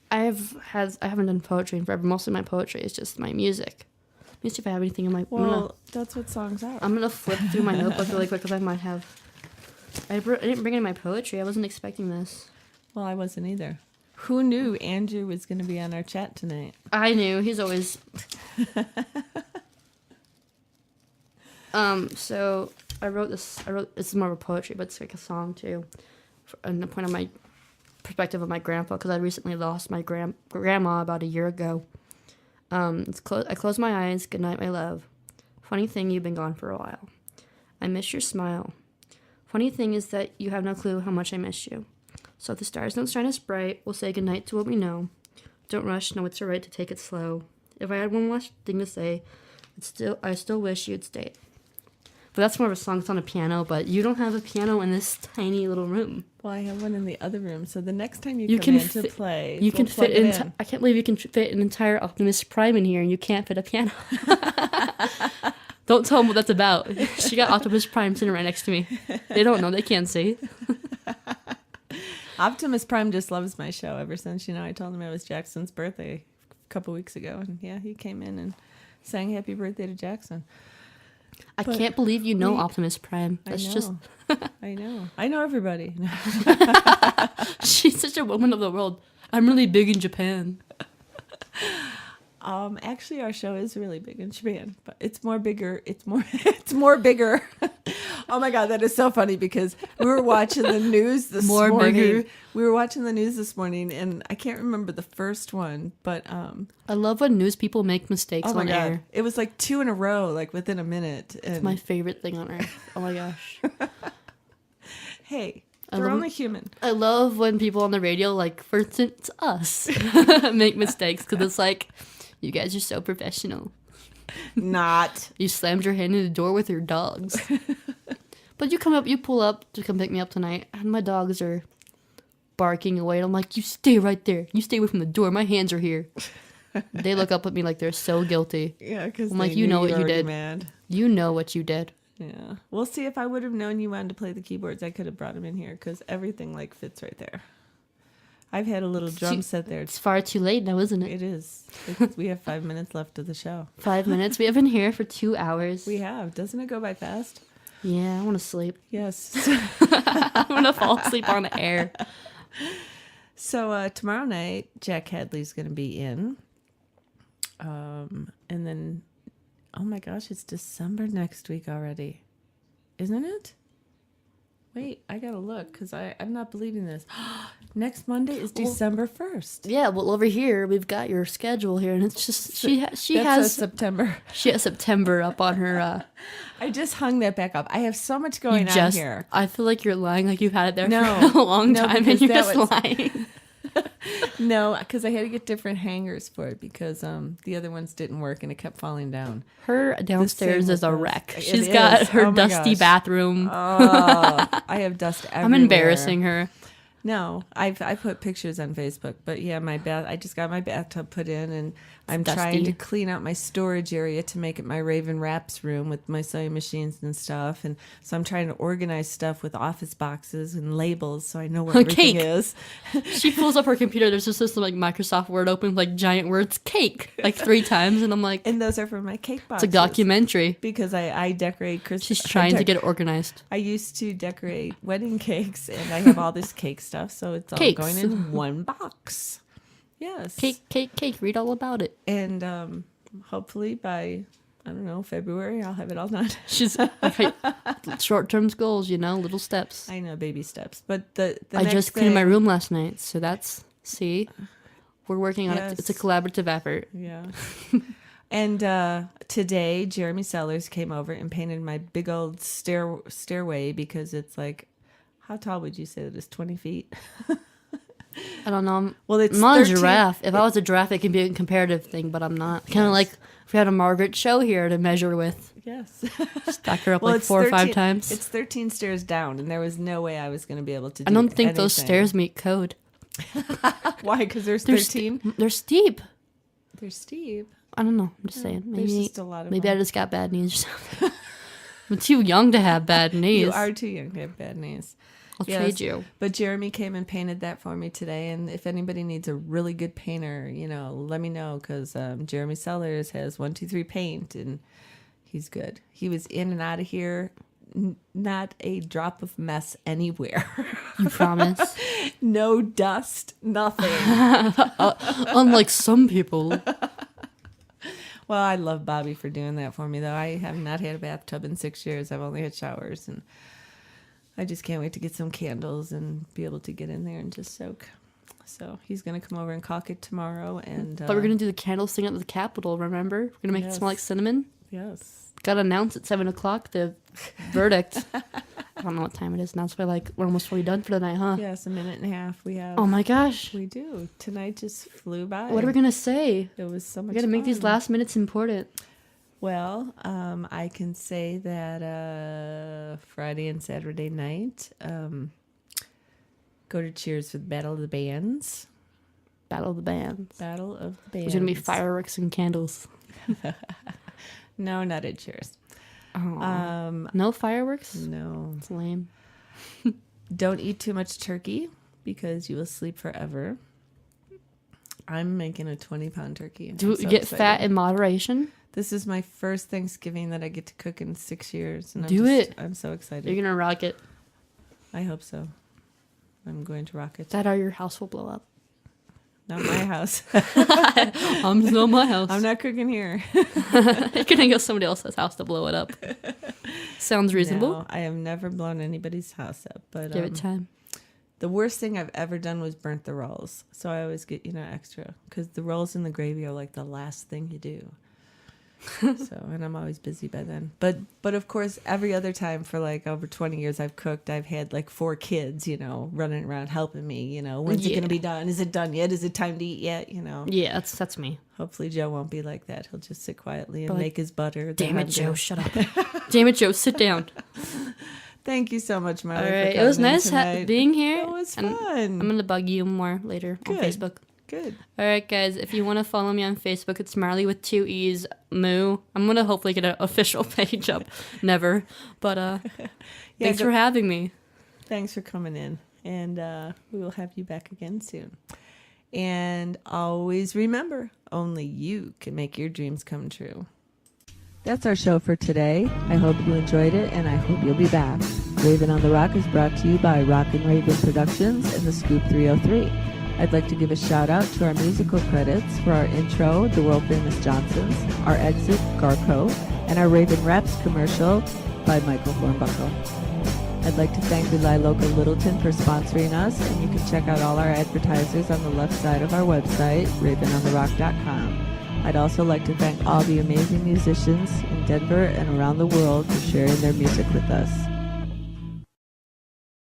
I haven't done poetry in forever. Most of my poetry is just my music. Let me see if I have anything in my. Well, that's what songs are. I'm gonna flip through my notebook really quick because I might have. I didn't bring in my poetry. I wasn't expecting this. Well, I wasn't either. Who knew Andrew was going to be on our chat tonight? I knew. He's always. So I wrote this. It's more of a poetry, but it's like a song too, and the point of my perspective of my grandpa, because I recently lost my grandma about a year ago. I close my eyes. Good night, my love. Funny thing, you've been gone for a while. I miss your smile. Funny thing is that you have no clue how much I miss you. So if the stars don't shine as bright, we'll say goodnight to what we know. Don't rush, no, it's alright to take it slow. If I had one last thing to say, I still wish you'd stayed. But that's more of a song. It's on a piano, but you don't have a piano in this tiny little room. Well, I have one in the other room, so the next time you come in to play, you can we'll plug fit it in. I can't believe you can fit an entire Optimus Prime in here, and you can't fit a piano. Don't tell them what that's about. She got Optimus Prime sitting right next to me. They don't know. They can't see. Optimus Prime just loves my show ever since, I told him it was Jackson's birthday a couple weeks ago. And yeah, he came in and sang happy birthday to Jackson. I can't believe you know Optimus Prime. That's just... I know. I know everybody. She's such a woman of the world. I'm really big in Japan. Actually, our show is really big in Japan, but it's more bigger. It's more bigger. Oh my God, that is so funny because we were watching the news this morning. Bigger. We were watching the news this morning, and I can't remember the first one, but I love when news people make mistakes oh my on God, air. it was like 2 in a row, like within a minute. And It's my favorite thing on earth. Oh my gosh. Hey, we're only human. I love when people on the radio, like, for instance, us, make mistakes because it's like, you guys are so professional. Not. You slammed your hand in the door with your dogs. But you pull up to come pick me up tonight, and my dogs are barking away. And I'm like, you stay right there. You stay away from the door. My hands are here. They look up at me like they're so guilty. Yeah, because I'm like, you know what you did. Mad. You know what you did. Yeah. We'll see if I would have known you wanted to play the keyboards. I could have brought him in here because everything like fits right there. I've had a little drum set there. It's far too late now, isn't it? It is. We have 5 minutes left of the show. 5 minutes? We have been here for 2 hours. We have. Doesn't it go by fast? Yeah, I want to sleep. Yes. I want to fall asleep on the air. So tomorrow night, Jack Hadley's going to be in. And then, oh my gosh, it's December next week already. Isn't it? Wait, I gotta look because I'm not believing this. Next Monday is December 1st. Yeah, well, over here we've got your schedule here, and it's just she That has says September. She has September up on her. I just hung that back up. I have so much going on here. I feel like you're lying, like you've had it there No, for a long no, time, and because you're that just was- lying. No, because I had to get different hangers for it because the other ones didn't work and it kept falling down. Her downstairs The is same a with wreck. this. It She's is. got her Oh my dusty gosh. bathroom. Oh, I have dust everywhere. I'm embarrassing her. No, I put pictures on Facebook, but yeah, I just got my bathtub put in, and I'm trying dusty. to clean out my storage area to make it my Raven Wraps room with my sewing machines and stuff, and so I'm trying to organize stuff with office boxes and labels so I know where everything Cake. is. She pulls up her computer. There's just this like Microsoft Word open with like giant words, cake, like 3 times, and I'm like, And those are for my cake it's boxes. a documentary. Because I decorate Christmas. She's trying to get it organized. I used to decorate wedding cakes, and I have all this cake stuff, so it's all Cakes. going in one box. Yes. Cake. Read all about it. And hopefully by, I don't know, February, I'll have it all done. She's okay. Short-term goals, little steps. I know, baby steps. But the I next just cleaned my thing- room last night, so we're working on it. Yes. It's a collaborative effort. Yeah. And today, Jeremy Sellers came over and painted my big old stairway because it's like, how tall would you say that is? 20 feet? I don't know. Well, it's I'm not 13 a giraffe. If I was a giraffe, it can be a comparative thing, but I'm not. Kind of like if we had a Margaret show here to measure with. Yes. Stack her up Well, like it's 4 or 5 13 times. It's 13 stairs down, and there was no way I was going to be able to do I don't think those anything. stairs meet code. Why? Because there's They're 13? They're steep. They're steep. I don't know. I'm just saying. there's Maybe, just a lot of maybe I them. just got bad knees or something. I'm too young to have bad knees. You are too young to have bad knees. I'll trade you. But Jeremy came and painted that for me today. And if anybody needs a really good painter, let me know, because Jeremy Sellers has 123 Paint, and he's good. He was in and out of here. Not a drop of mess anywhere. You promise? No dust, nothing. Unlike some people. Well, I love Bobby for doing that for me, though. I have not had a bathtub in 6 years. I've only had showers, and I just can't wait to get some candles and be able to get in there and just soak. So he's going to come over and caulk it tomorrow. And But we're going to do the candles thing at the Capitol, remember? We're going to make it smell like cinnamon. Yes. Got to announce at 7 o'clock the verdict. I don't know what time it is now. It's probably like we're almost fully done for the night, huh? Yes, a minute and a half we have. Oh my gosh. We do. Tonight just flew by. What are we going to say? It was so much We got to make these fun. last minutes important. Well, I can say that Friday and Saturday night, go to Cheers with Battle of the Bands. Battle of the Bands. Battle of the Bands. There's going to be fireworks and candles. No, not at Cheers. No fireworks? No. It's lame. Don't eat too much turkey because you will sleep forever. I'm making a 20-pound turkey. Do I'm so you get excited. fat in moderation? This is my first Thanksgiving that I get to cook in 6 years. And I'm so excited. You're going to rock it. I hope so. I'm going to rock it. That or your house will blow up. Not my house. I'm not my house. I'm not cooking here. You're going to go to somebody else's house to blow it up. Sounds reasonable. No, I have never blown anybody's house up. But Give it time. The worst thing I've ever done was burnt the rolls. So I always get, extra. Because the rolls and the gravy are like the last thing you do. And I'm always busy by then. But of course, every other time for like over 20 years I've cooked, I've had like 4 kids, running around helping me, when's it going to be done? Is it done yet? Is it time to eat yet? Yeah, that's me. Hopefully Joe won't be like that. He'll just sit quietly and But like, make his butter. Damn it, Joe, shut up. Damn it, Joe, sit down. Thank you so much, Marlee. All for right, it was coming in nice tonight. being here. It was and fun. I'm going to bug you more later on Good. Facebook. Good. All right, guys, if you want to follow me on Facebook, it's Marlee with 2 E's, Moo. I'm going to hopefully get an official page up. Never. But thanks for having me. Thanks for coming in. And we will have you back again soon. And always remember, only you can make your dreams come true. That's our show for today. I hope you enjoyed it, and I hope you'll be back. Raven on the Rock is brought to you by Rock and Raven Productions and the Scoop 303. I'd like to give a shout out to our musical credits for our intro, The World Famous Johnsons, our exit, Garco, and our Raven Wraps commercial by Michael Hornbuckle. I'd like to thank Rely Local Littleton for sponsoring us, and you can check out all our advertisers on the left side of our website, ravenontherock.com. I'd also like to thank all the amazing musicians in Denver and around the world for sharing their music with us.